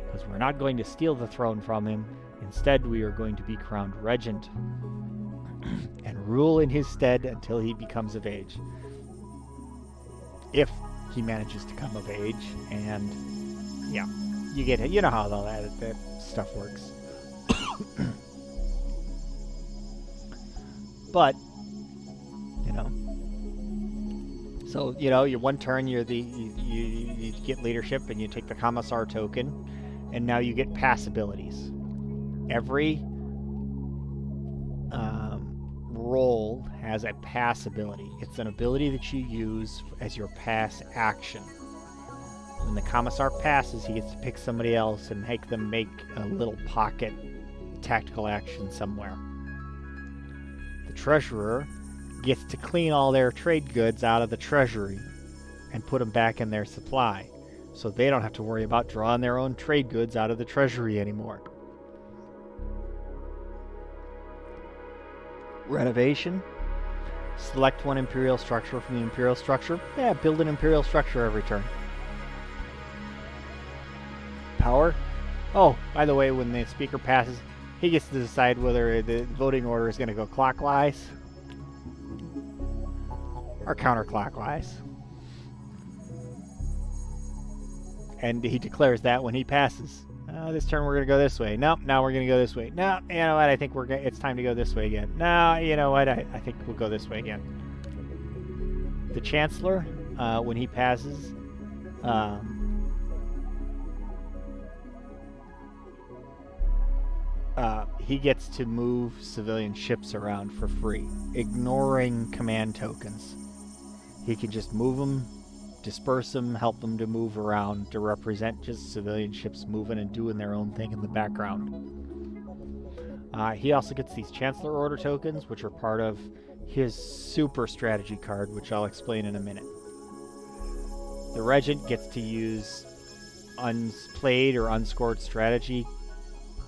Because we're not going to steal the throne from him. Instead, we are going to be crowned Regent and rule in his stead until he becomes of age. If he manages to come of age, and yeah, you get it. You know how all that stuff works. But so your one turn, you get leadership, and you take the Commissar token, and now you get pass abilities. Every role as a pass ability. It's an ability that you use as your pass action. When the Commissar passes, he gets to pick somebody else and make them make a little pocket tactical action somewhere. The Treasurer gets to clean all their trade goods out of the treasury and put them back in their supply, so they don't have to worry about drawing their own trade goods out of the treasury anymore. Renovation. Select one Imperial structure from the Imperial structure. Yeah, build an Imperial structure every turn. Power. Oh, by the way, when the speaker passes, he gets to decide whether the voting order is going to go clockwise or counterclockwise. And he declares that when he passes. This turn we're going to go this way. Nope, now we're going to go this way. No, you know what? I think it's time to go this way again. No, you know what? I think we'll go this way again. The Chancellor, when he passes, he gets to move civilian ships around for free, ignoring command tokens. He can just move them, disperse them, help them to move around to represent just civilian ships moving and doing their own thing in the background. He also gets these Chancellor Order tokens, which are part of his super strategy card, which I'll explain in a minute. The Regent gets to use unplayed or unscored strategy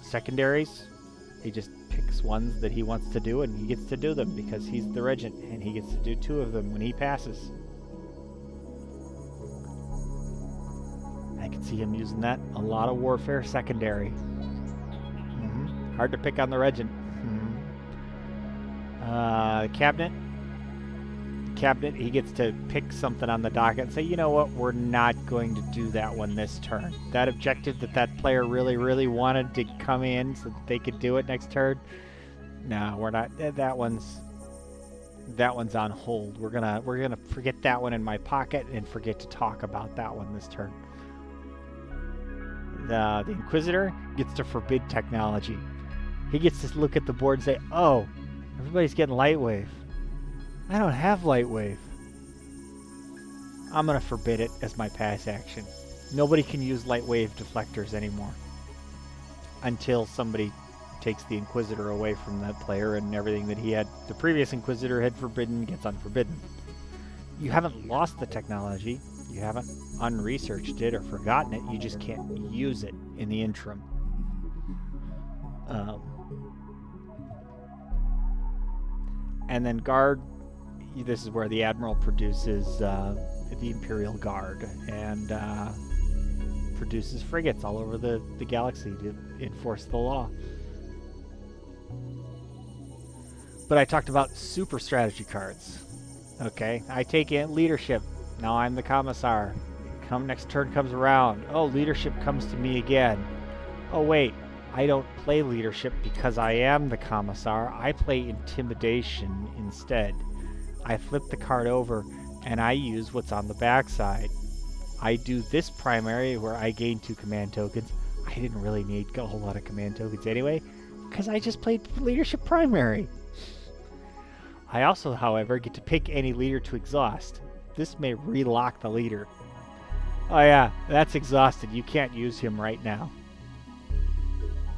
secondaries. He just picks ones that he wants to do, and he gets to do them because he's the Regent, and he gets to do 2 of them when he passes. I can see him using that. A lot of warfare secondary. Hard to pick on the Regent. Cabinet, he gets to pick something on the docket and say, you know what, we're not going to do that one this turn. That objective that player really, really wanted to come in so that they could do it next turn, no, we're not. That one's on hold. We're gonna forget that one in my pocket and forget to talk about that one this turn. The Inquisitor gets to forbid technology. He gets to look at the board and say, oh, everybody's getting Lightwave. I don't have Lightwave. I'm going to forbid it as my pass action. Nobody can use Lightwave deflectors anymore until somebody takes the Inquisitor away from that player, and everything that the previous Inquisitor had forbidden gets unforbidden. You haven't lost the technology. You haven't unresearched it or forgotten it. You just can't use it in the interim. And then Guard. This is where the Admiral produces the Imperial Guard and produces frigates all over the galaxy to enforce the law. But I talked about super strategy cards. Okay, I take in leadership. Now I'm the Commissar. Next turn comes around. Oh, leadership comes to me again. Oh wait, I don't play leadership because I am the Commissar. I play intimidation instead. I flip the card over and I use what's on the backside. I do this primary where I gain 2 command tokens. I didn't really need a whole lot of command tokens anyway, because I just played leadership primary. I also, however, get to pick any leader to exhaust. This may relock the leader. Oh yeah, that's exhausted. You can't use him right now.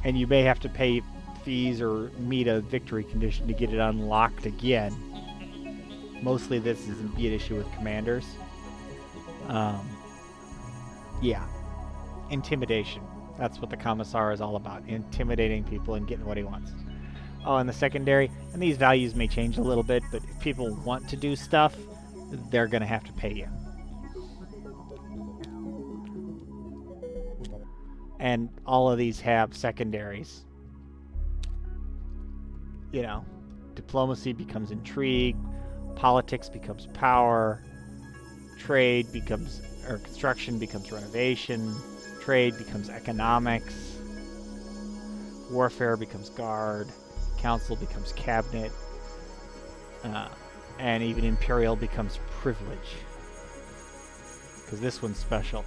And you may have to pay fees or meet a victory condition to get it unlocked again. Mostly this isn't be an issue with commanders. Yeah. Intimidation. That's what the Commissar is all about. Intimidating people and getting what he wants. Oh, and the secondary. And these values may change a little bit, but if people want to do stuff, they're going to have to pay you. And all of these have secondaries. You know, diplomacy becomes intrigue. Politics becomes power. Trade becomes, or construction becomes renovation. Trade becomes economics. Warfare becomes guard. Council becomes cabinet. And even Imperial becomes privilege. Because this one's special.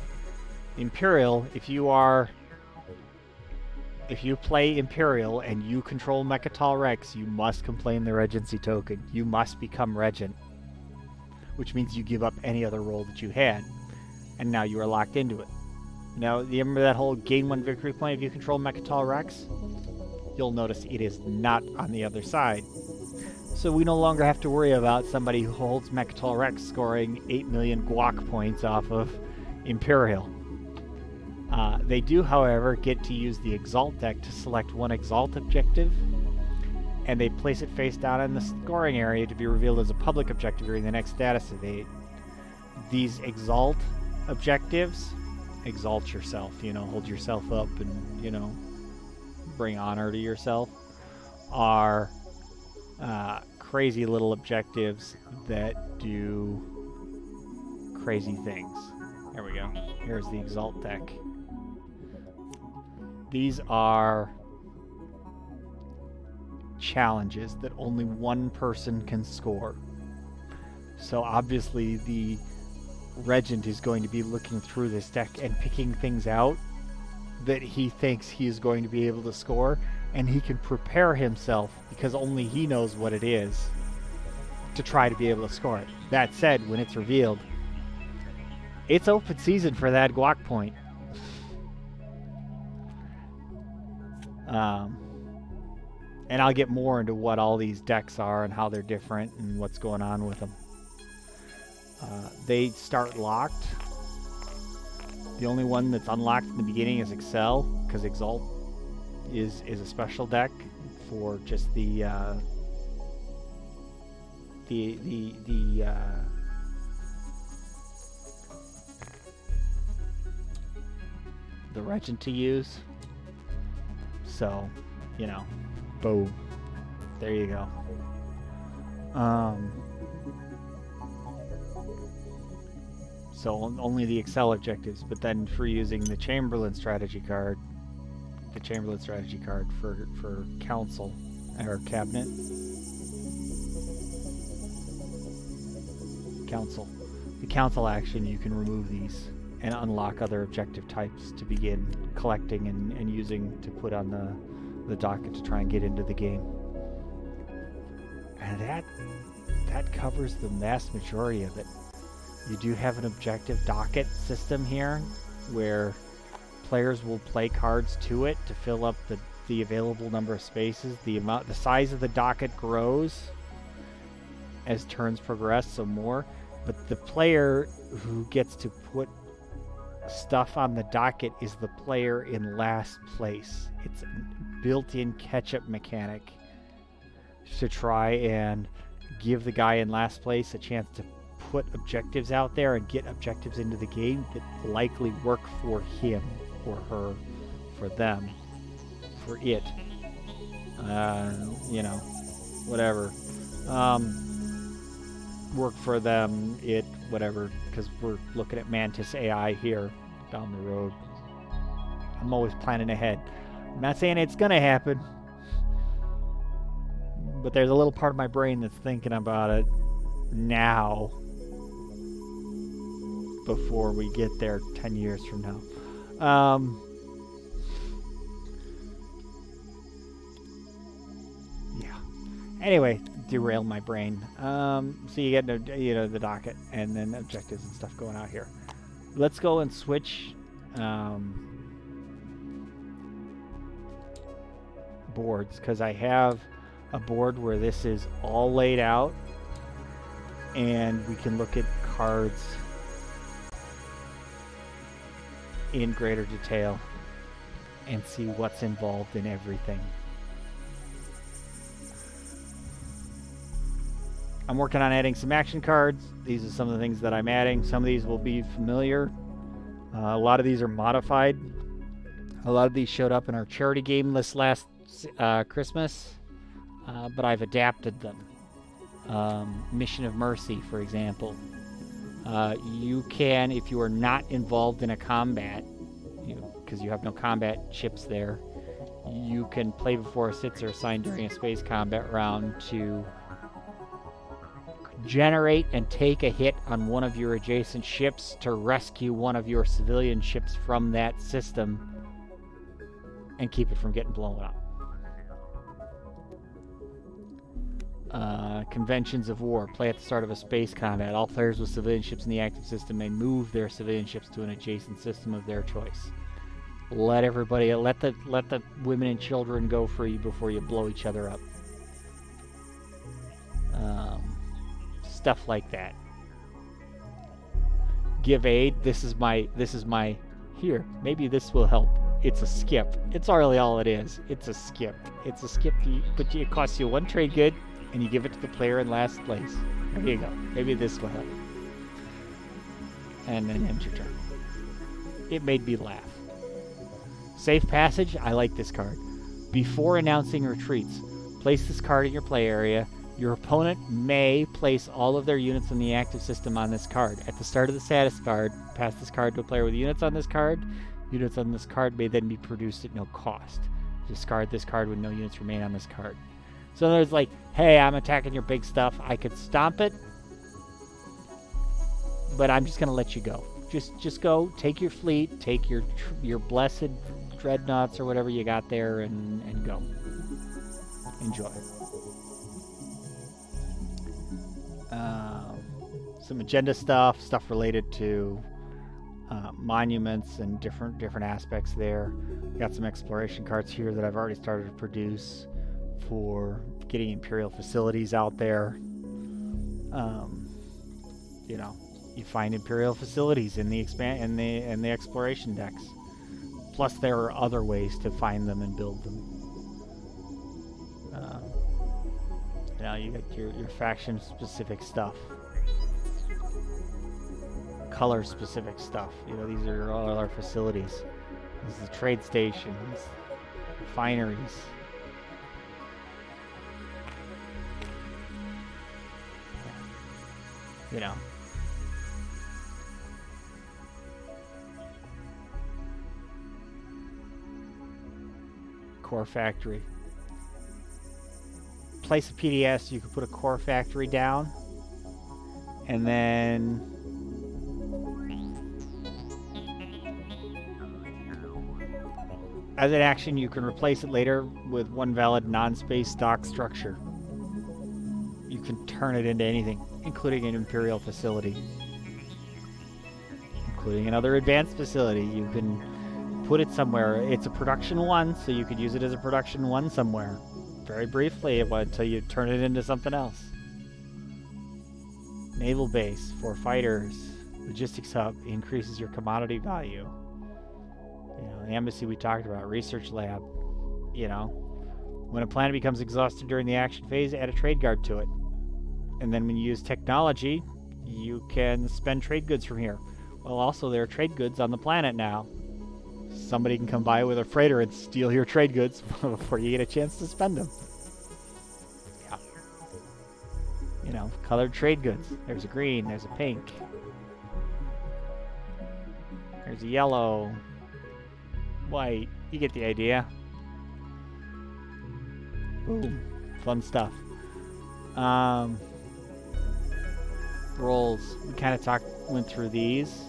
Imperial, if you are If you play Imperial and you control Mechatol Rex, you must claim the Regency token. You must become Regent, which means you give up any other role that you had, and now you are locked into it. Now, you remember that whole gain 1 victory point if you control Mechatol Rex? You'll notice it is not on the other side. So we no longer have to worry about somebody who holds Mechatol Rex scoring 8 million guac points off of Imperial. They do, however, get to use the Exalt deck to select one Exalt objective, and they place it face down in the scoring area to be revealed as a public objective during the next status evade. These Exalt objectives, exalt yourself, hold yourself up and, bring honor to yourself, are crazy little objectives that do crazy things. There we go. Here's the Exalt deck. These are challenges that only one person can score. So obviously the Regent is going to be looking through this deck and picking things out that he thinks he is going to be able to score, and he can prepare himself, because only he knows what it is, to try to be able to score it. That said, when it's revealed, it's open season for that guac point. And I'll get more into what all these decks are and how they're different and what's going on with them. They start locked. The only one that's unlocked in the beginning is Excel, because Exalt is a special deck for just the Regent to use. So, boom. There you go. So only the Excel objectives, but then for using the Chamberlain strategy card, for Council or Cabinet. Council. The Council action, you can remove these and unlock other objective types to begin collecting and using to put on the docket to try and get into the game. And that covers the vast majority of it. You do have an objective docket system here where players will play cards to it to fill up the available number of spaces. The size of the docket grows as turns progress, so more. But the player who gets to put stuff on the docket is the player in last place. It's a built-in catch-up mechanic to try and give the guy in last place a chance to put objectives out there and get objectives into the game that likely work for him or her, for them, for it, whatever, work for them, it, whatever, because we're looking at Mantis AI here down the road. I'm always planning ahead. I'm not saying it's gonna happen, but there's a little part of my brain that's thinking about it now before we get there 10 years from now. Yeah. Anyway, derail my brain. So you get the docket and then objectives and stuff going out here. Let's go and switch boards, because I have a board where this is all laid out and we can look at cards in greater detail and see what's involved in everything. I'm working on adding some action cards. These are some of the things that I'm adding. Some of these will be familiar. A lot of these are modified. A lot of these showed up in our charity game list last Christmas, but I've adapted them. Mission of Mercy, for example. You can, if you are not involved in a combat, because you have no combat chips there, you can play before a sits or assigned during a space combat round to generate and take a hit on one of your adjacent ships to rescue one of your civilian ships from that system and keep it from getting blown up. Conventions of war. Play at the start of a space combat. All players with civilian ships in the active system may move their civilian ships to an adjacent system of their choice. Let everybody, let the women and children go free before you blow each other up. Stuff like that. Give aid. This is my. Here, maybe this will help. It's a skip. It's really all it is. It's a skip. It's a skip, but it costs you 1 trade good, and you give it to the player in last place. There you go. Maybe this will help. And then end your turn. It made me laugh. Safe passage. I like this card. Before announcing retreats, place this card in your play area. Your opponent may place all of their units in the active system on this card. At the start of the status card, pass this card to a player with units on this card. Units on this card may then be produced at no cost. Discard this card when no units remain on this card. So there's like, hey, I'm attacking your big stuff. I could stomp it, but I'm just gonna let you go. Just go. Take your fleet. Take your blessed dreadnoughts or whatever you got there, and go. Enjoy. Some agenda stuff related to monuments and different aspects there. Got some exploration cards here that I've already started to produce for getting Imperial facilities out there. You know, you find Imperial facilities in the exploration decks. Plus, there are other ways to find them and build them. You know, you got your faction-specific stuff, color-specific stuff. You know, these are all our facilities. This is the trade stations, refineries. You know. Core factory. Place a PDS, you could put a core factory down, and then as an action you can replace it later with 1 valid non-space stock structure. You can turn it into anything, including an Imperial facility, including another advanced facility. You can put it somewhere. It's a production 1, so you could use it as a production 1 somewhere. Very briefly until you turn it into something else. Naval base for fighters. Logistics hub increases your commodity value. You know, the embassy we talked about. Research lab. You know, when a planet becomes exhausted during the action phase, add a trade guard to it. And then when you use technology, you can spend trade goods from here. Well, also there are trade goods on the planet now. Somebody can come by with a freighter and steal your trade goods before you get a chance to spend them. Yeah. You know, colored trade goods. There's a green, there's a pink. There's a yellow, white. You get the idea. Boom. Fun stuff. Roles. We kind of went through these.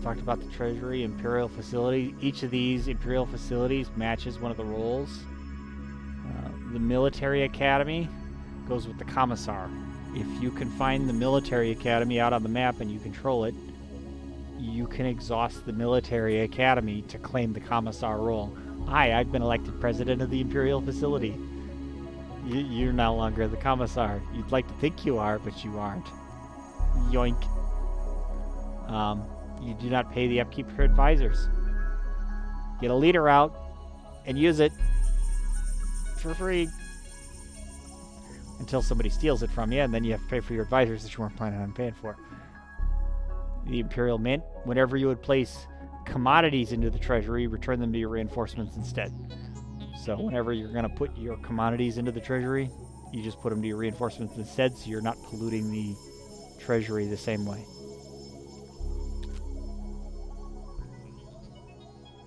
Talked about the Treasury, Imperial facility. Each of these Imperial facilities matches one of the roles. The Military Academy goes with the Commissar. If you can find the Military Academy out on the map and you control it, you can exhaust the Military Academy to claim the Commissar role. Hi, I've been elected president of the Imperial facility. You're no longer the Commissar. You'd like to think you are, but you aren't. Yoink. You do not pay the upkeep for advisors. Get a leader out and use it for free until somebody steals it from you, and then you have to pay for your advisors that you weren't planning on paying for. The Imperial Mint, whenever you would place commodities into the treasury, return them to your reinforcements instead. So whenever you're going to put your commodities into the treasury, you just put them to your reinforcements instead, so you're not polluting the treasury the same way.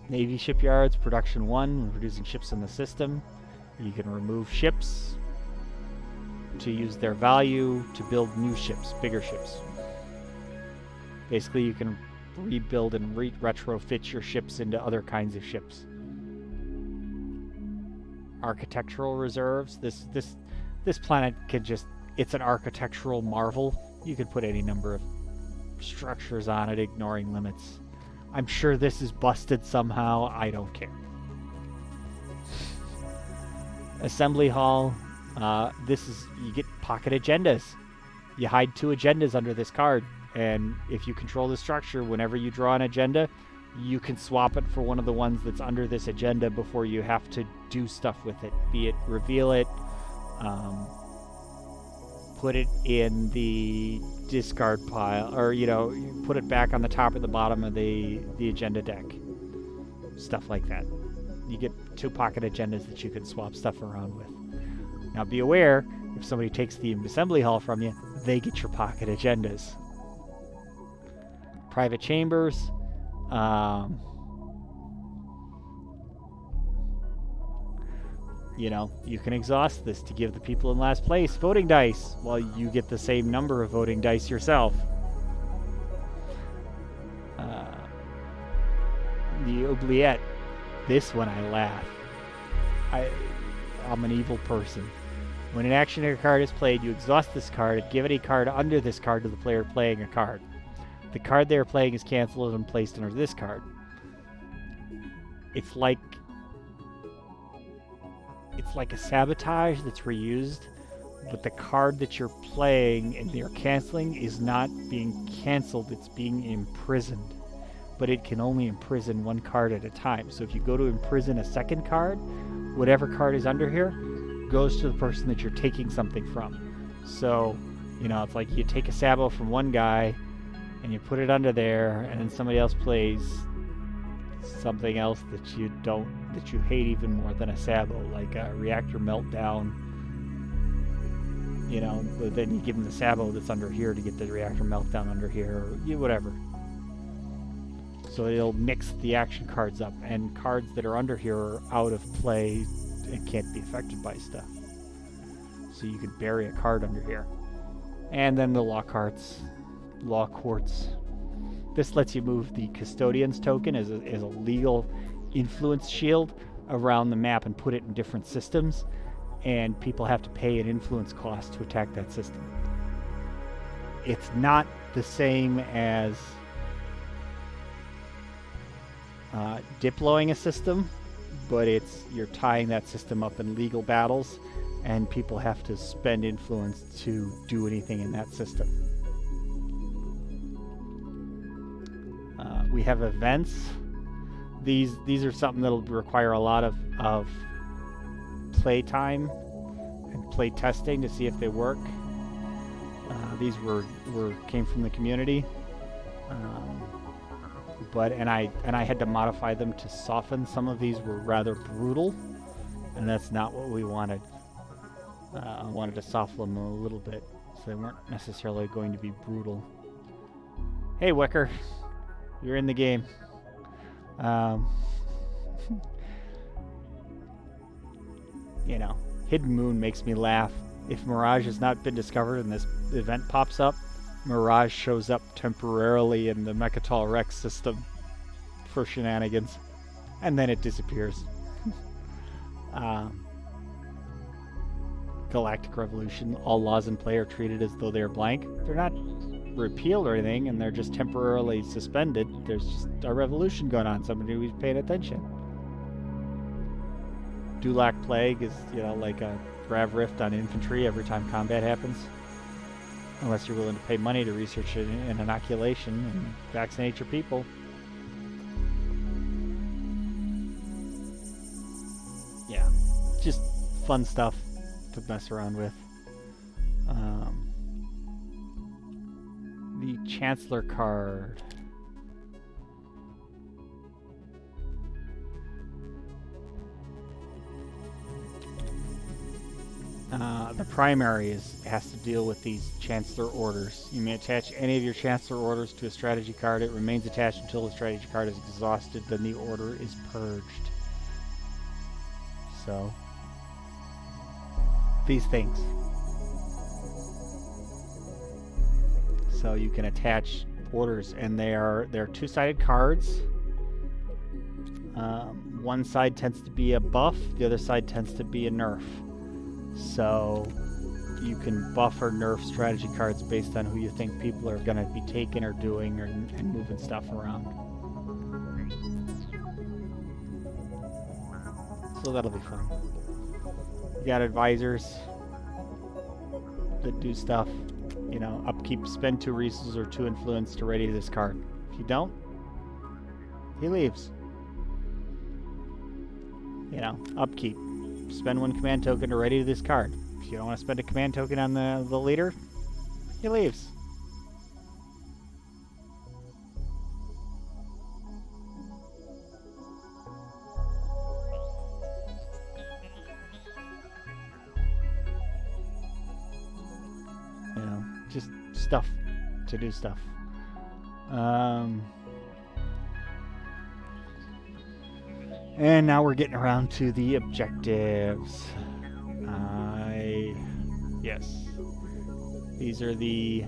Navy shipyards, production 1, when producing ships in the system. You can remove ships to use their value to build new ships, bigger ships. Basically, you can rebuild and retrofit your ships into other kinds of ships. architectural reserves. This planet can just, it's an architectural marvel. You could put any number of structures on it, ignoring limits. I'm sure this is busted somehow. I don't care. Assembly hall. This is, you get pocket agendas. You hide 2 agendas under this card, and if you control the structure, whenever you draw an agenda, you can swap it for one of the ones that's under this agenda before you have to do stuff with it. Be it reveal it, put it in the discard pile, or you put it back on the top or the bottom of the agenda deck. Stuff like that. You get 2 pocket agendas that you can swap stuff around with. Now be aware, if somebody takes the assembly hall from you, they get your pocket agendas. Private chambers. You can exhaust this to give the people in last place voting dice, while you get the same number of voting dice yourself. The oubliette. This one I laugh. I'm an evil person. When an action card is played, you exhaust this card and give any card under this card to the player playing a card. The card they are playing is canceled and placed under this card. It's like a sabotage that's reused, but the card that you're playing and they're canceling is not being canceled, it's being imprisoned. But it can only imprison 1 card at a time. So if you go to imprison a second card, whatever card is under here goes to the person that you're taking something from. So, it's like you take a sabo from one guy and you put it under there, and then somebody else plays something else that you hate even more than a sabo, like a reactor meltdown. But then you give them the sabo that's under here to get the reactor meltdown under here, or whatever. So it'll mix the action cards up, and cards that are under here are out of play and can't be affected by stuff. So you can bury a card under here. And then the law quartz. This lets you move the custodian's token as a legal influence shield around the map and put it in different systems, and people have to pay an influence cost to attack that system. It's not the same as diploing a system, but you're tying that system up in legal battles, and people have to spend influence to do anything in that system. We have events. These are something that'll require a lot of play time and play testing to see if they work. These came from the community, and I had to modify them to soften. Some of these were rather brutal, and that's not what we wanted. I wanted to soften them a little bit, so they weren't necessarily going to be brutal. Hey, Wicker, you're in the game. Hidden Moon makes me laugh. If Mirage has not been discovered and this event pops up, Mirage shows up temporarily in the Mechatol Rex system for shenanigans, and then it disappears. Galactic Revolution, all laws in play are treated as though they are blank. They're not repealed or anything, and they're just temporarily suspended. There's just a revolution going on. Somebody who's paying attention. Dulac Plague is, like a grav rift on infantry every time combat happens. Unless you're willing to pay money to research an inoculation and vaccinate your people. Yeah, just fun stuff to mess around with. The Chancellor Card. The primary has to deal with these Chancellor orders. You may attach any of your Chancellor orders to a strategy card. It remains attached until the strategy card is exhausted, then the order is purged. So, these things. So you can attach orders, and they're two-sided cards. one side tends to be a buff, the other side tends to be a nerf. So you can buff or nerf strategy cards based on who you think people are going to be taking or doing and moving stuff around. So that'll be fun. You got advisors that do stuff. You know, upkeep, spend 2 resources or 2 influence to ready this card. If you don't, he leaves. You know, upkeep. Spend 1 command token to ready this card. If you don't want to spend a command token on the leader, he leaves. You know, just stuff to do stuff. And now we're getting around to the objectives. Yes. These are the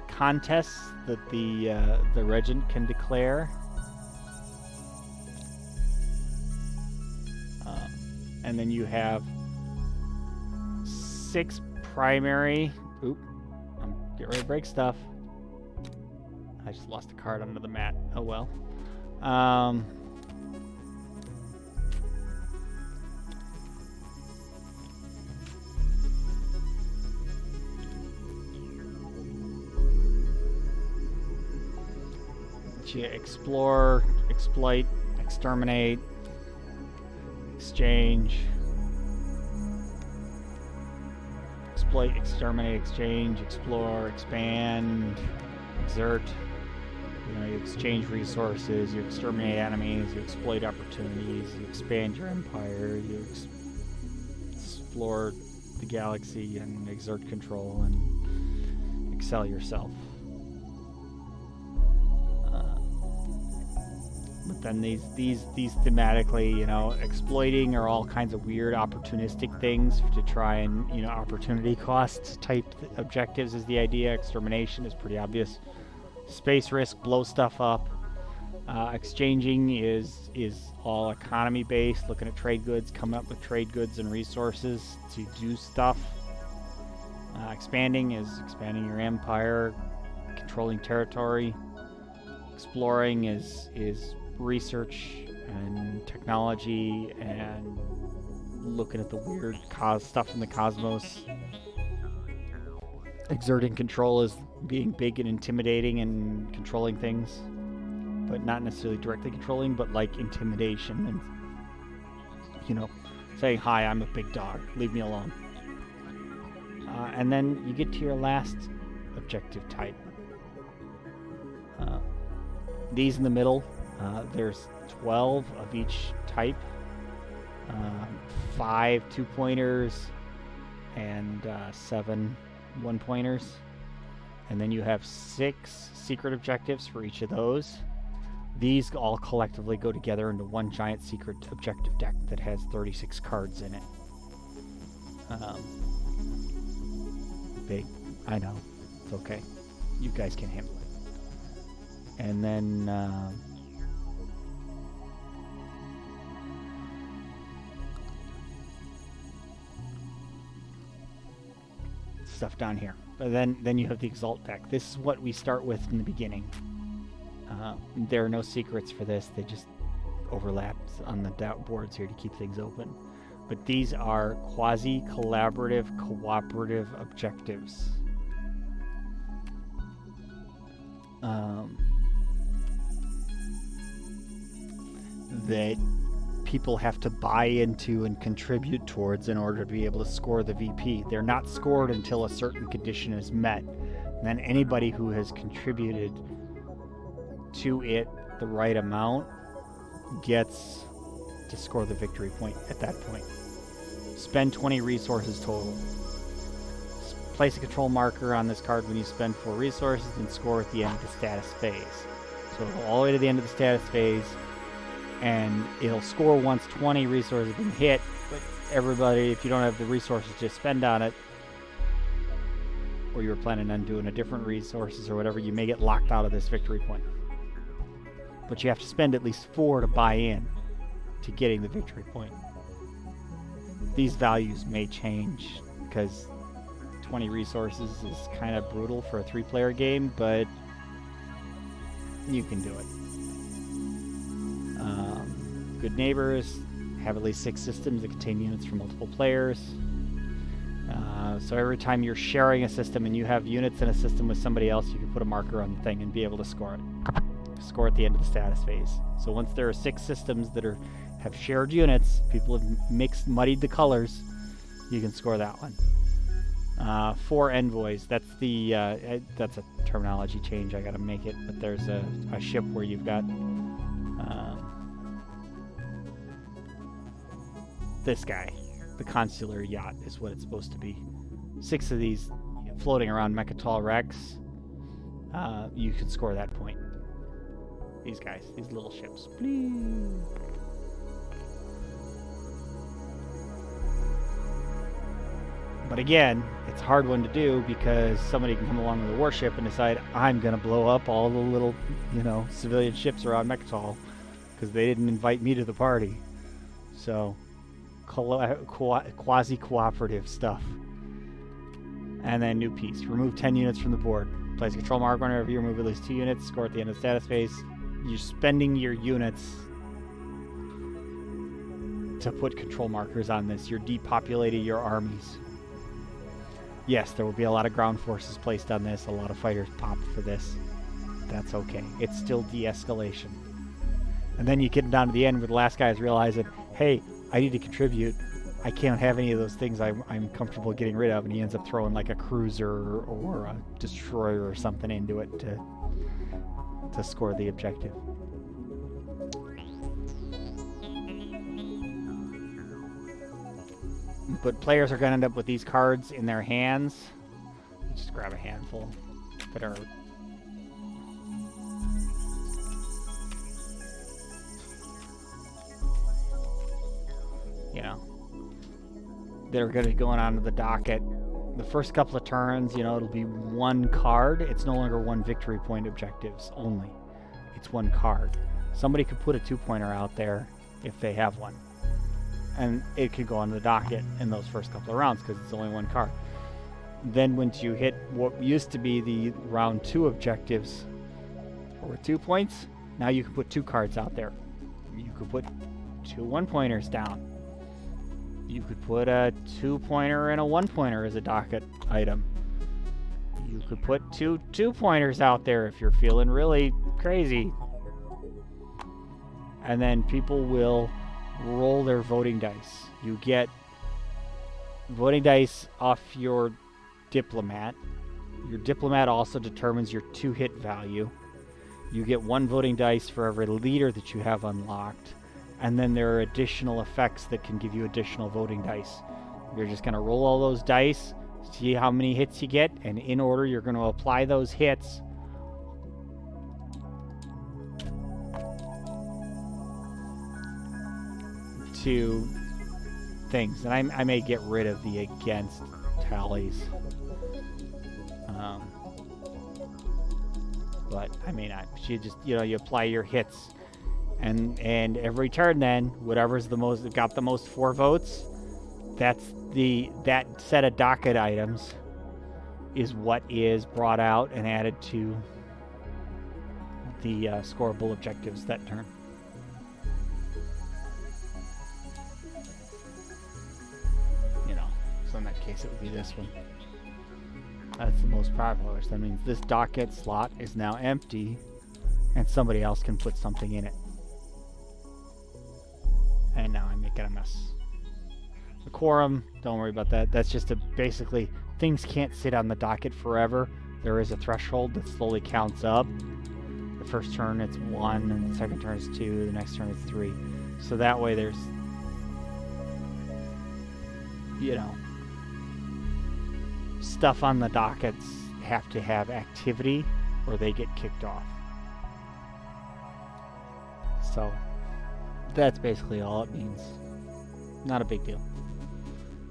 contests that the regent can declare. And then you have 6 primary. Oop. I'm getting ready to break stuff. I just lost a card under the mat. Oh well. You explore, exploit, exterminate, exchange. Exploit, exterminate, exchange, explore, expand, exert. You know, you exchange resources, you exterminate enemies, you exploit opportunities, you expand your empire, you explore the galaxy and exert control and excel yourself. But then these thematically, you know, exploiting are all kinds of weird opportunistic things to try and, you know, opportunity cost type objectives is the idea. Extermination is pretty obvious. Space risk, blow stuff up. Exchanging is all economy based, looking at trade goods, coming up with trade goods and resources to do stuff. Expanding is expanding your empire, controlling territory. Exploring is research and technology and looking at the weird stuff in the cosmos. Exerting control is being big and intimidating and controlling things, but not necessarily directly controlling, but like intimidation and, you know, saying, hi, I'm a big dog, leave me alone. And then you get to your last objective type. These in the middle, there's 12 of each type, 5 2-pointers, and 7 1-pointers. And then you have 6 secret objectives for each of those. These all collectively go together into one giant secret objective deck that has 36 cards in it. Big. I know. It's okay. You guys can handle it. And then stuff down here. But then you have the Exalt deck. This is what we start with in the beginning. There are no secrets for this. They just overlap on the boards here to keep things open. But these are quasi-collaborative, cooperative objectives. That people have to buy into and contribute towards in order to be able to score the VP. They're not scored until a certain condition is met. And then anybody who has contributed to it the right amount gets to score the victory point at that point. Spend 20 resources total. Place a control marker on this card when you spend 4 resources and score at the end of the status phase. So it'll go all the way to the end of the status phase, and it'll score once 20 resources have been hit, but everybody, if you don't have the resources to spend on it, or you were planning on doing a different resources or whatever, you may get locked out of this victory point. but you have to spend at least 4 to buy in to getting the victory point. These values may change because 20 resources is kind of brutal for a 3-player game, but you can do it. Good neighbors have at least 6 systems that contain units for multiple players. So every time you're sharing a system and you have units in a system with somebody else, you can put a marker on the thing and be able to score it. Score at the end of the status phase. So once there are 6 systems that have shared units, people have muddied the colors, you can score that one. 4 envoys. That's a terminology change. I gotta make it. But there's a ship where you've got this guy. The consular yacht is what it's supposed to be. 6 of these floating around Mechatol Rex. You can score that point. These guys, these little ships. Please. But again, it's a hard one to do because somebody can come along with a warship and decide, I'm going to blow up all the little, civilian ships around Mechatol because they didn't invite me to the party. So, quasi-cooperative stuff. And then new piece. Remove 10 units from the board. Place a control mark whenever you remove at least 2 units. Score at the end of the status phase. You're spending your units to put control markers on this. You're depopulating your armies. Yes, there will be a lot of ground forces placed on this. A lot of fighters popped for this. That's okay. It's still de-escalation. And then you get down to the end where the last guy is realizing, hey, I need to contribute. I can't have any of those things I'm comfortable getting rid of, and he ends up throwing like a cruiser or a destroyer or something into it to score the objective. But players are going to end up with these cards in their hands. Just grab a handful that are that are going to be going onto the docket. The first couple of turns, it'll be 1 card. It's no longer 1 victory point objectives only. It's 1 card. Somebody could put a 2-pointer out there if they have one. And it could go on the docket in those first couple of rounds because it's only 1 card. Then once you hit what used to be the round 2 objectives for 2 points, now you can put 2 cards out there. You could put 2 1-pointers down. You could put a 2-pointer and a 1-pointer as a docket item. You could put 2 2-pointers out there if you're feeling really crazy. And then people will roll their voting dice. You get voting dice off your diplomat. Your diplomat also determines your 2-hit value. You get 1 voting dice for every leader that you have unlocked. And then there are additional effects that can give you additional voting dice. You're just going to roll all those dice, see how many hits you get, and in order you're going to apply those hits to things. And I may get rid of the against tallies. But I may not. You just, you apply your hits. And every turn then, whatever's got the most 4 votes, that set of docket items is what is brought out and added to the scoreable objectives that turn. So in that case it would be this one. That's the most popular. So that means this docket slot is now empty and somebody else can put something in it. And now I'm making a mess. The quorum, don't worry about that. That's just basically, things can't sit on the docket forever. There is a threshold that slowly counts up. The first turn it's 1, and the second turn is 2, the next turn is 3. So that way there's, stuff on the dockets have to have activity or they get kicked off. So that's basically all it means. Not a big deal.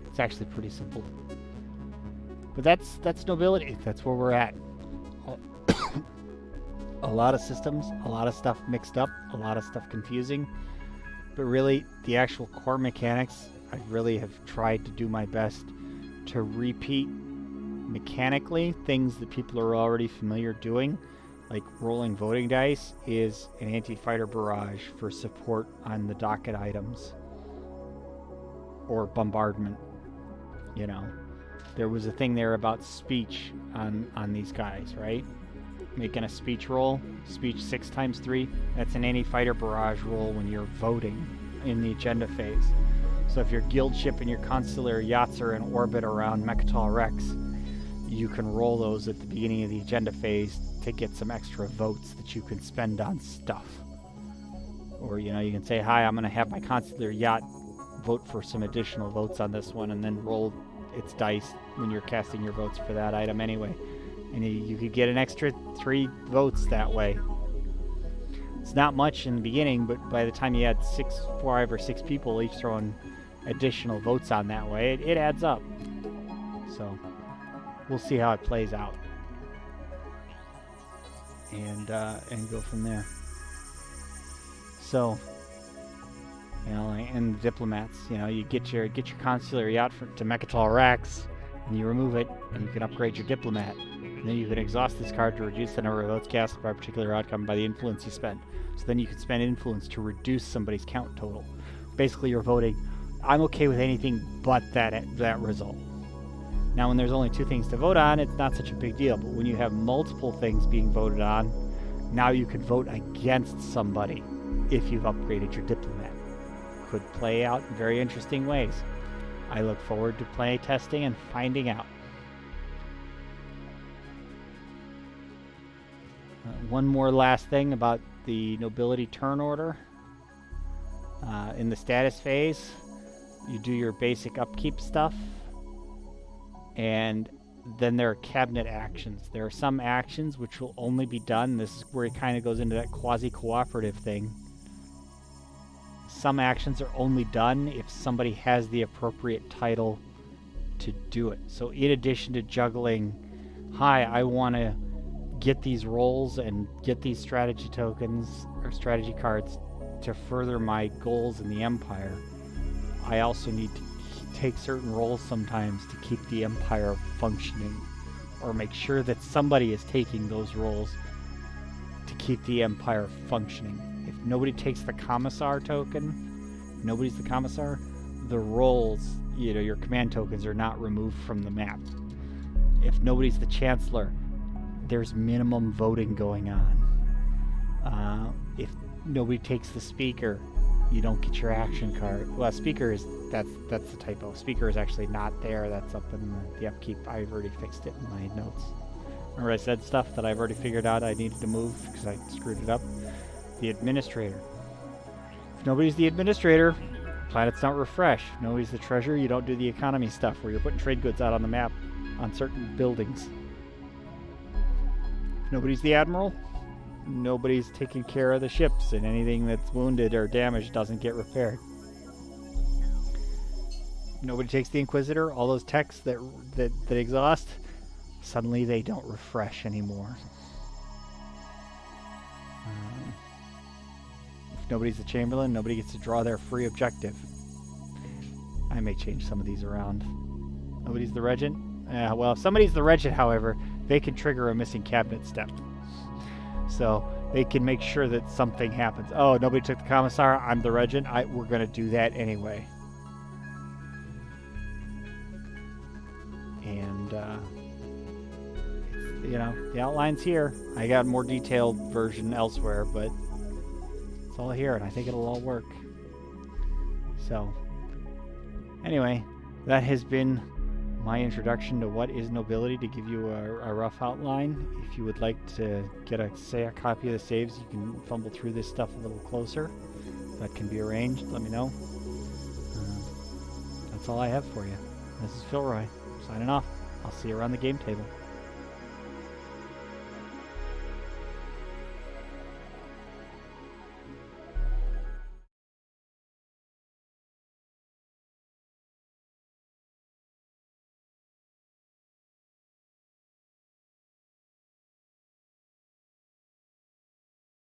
It's actually pretty simple. But that's nobility. That's where we're at. a lot of systems, a lot of stuff mixed up, a lot of stuff confusing. But really, the actual core mechanics, I really have tried to do my best to repeat mechanically things that people are already familiar doing. Like rolling voting dice is an anti-fighter barrage for support on the docket items. Or bombardment. You know, there was a thing there about speech on these guys, right? Making a speech roll, speech 6 times 3, that's an anti-fighter barrage roll when you're voting in the agenda phase. So if your guild ship and your consular yachts are in orbit around Mechatol Rex, you can roll those at the beginning of the agenda phase to get some extra votes that you can spend on stuff. Or, you know, you can say, hi, I'm going to have my consular yacht vote for some additional votes on this one, and then roll its dice when you're casting your votes for that item anyway. And you could get an extra 3 votes that way. It's not much in the beginning, but by the time you had 5 or 6 people each throwing additional votes on that way, it adds up. So we'll see how it plays out, and go from there. So, you know, and the diplomats, you know, you get your consular yacht to Mechatol Rex, and you remove it, and you can upgrade your diplomat. And then you can exhaust this card to reduce the number of votes cast by a particular outcome by the influence you spend. So then you can spend influence to reduce somebody's count total. Basically, you're voting, I'm okay with anything but that result. Now, when there's only 2 things to vote on, it's not such a big deal. But when you have multiple things being voted on, now you can vote against somebody if you've upgraded your diplomat. Could play out in very interesting ways. I look forward to play testing and finding out. One more last thing about the nobility turn order. In the status phase, you do your basic upkeep stuff, and then there are cabinet actions. There are some actions which will only be done, this is where it kind of goes into that quasi-cooperative thing. Some actions are only done if somebody has the appropriate title to do it. So in addition to juggling, hi, I want to get these rolls and get these strategy tokens or strategy cards to further my goals in the Empire, I also need to take certain roles sometimes to keep the Empire functioning, or make sure that somebody is taking those roles to keep the Empire functioning. If nobody takes the Commissar token, nobody's the Commissar, the roles, you know, your command tokens are not removed from the map. If nobody's the Chancellor, there's minimum voting going on. If nobody takes the Speaker, you don't get your action card. Well, Speaker is, that's the typo. Speaker is actually not there. That's up in the upkeep. I've already fixed it in my notes. Remember I said stuff that I've already figured out I needed to move because I screwed it up? The Administrator. If nobody's the Administrator, planets don't refresh. If nobody's the Treasurer, you don't do the economy stuff where you're putting trade goods out on the map on certain buildings. If nobody's the Admiral, nobody's taking care of the ships, and anything that's wounded or damaged doesn't get repaired. Nobody takes the Inquisitor, all those techs that exhaust, suddenly they don't refresh anymore. If nobody's the Chamberlain, nobody gets to draw their free objective. I may change some of these around. Nobody's the Regent? Well, if somebody's the Regent, however, they can trigger a missing cabinet step. So they can make sure that something happens. Oh, nobody took the Commissar, I'm the Regent, we're going to do that anyway. And, you know, the outline's here. I got a more detailed version elsewhere, but it's all here, and I think it'll all work. So, anyway, that has been my introduction to what is nobility, to give you a rough outline. If you would like to get a copy of the saves, you can fumble through this stuff a little closer. That can be arranged. Let me know. That's all I have for you. This is Philroy, signing off. I'll see you around the game table.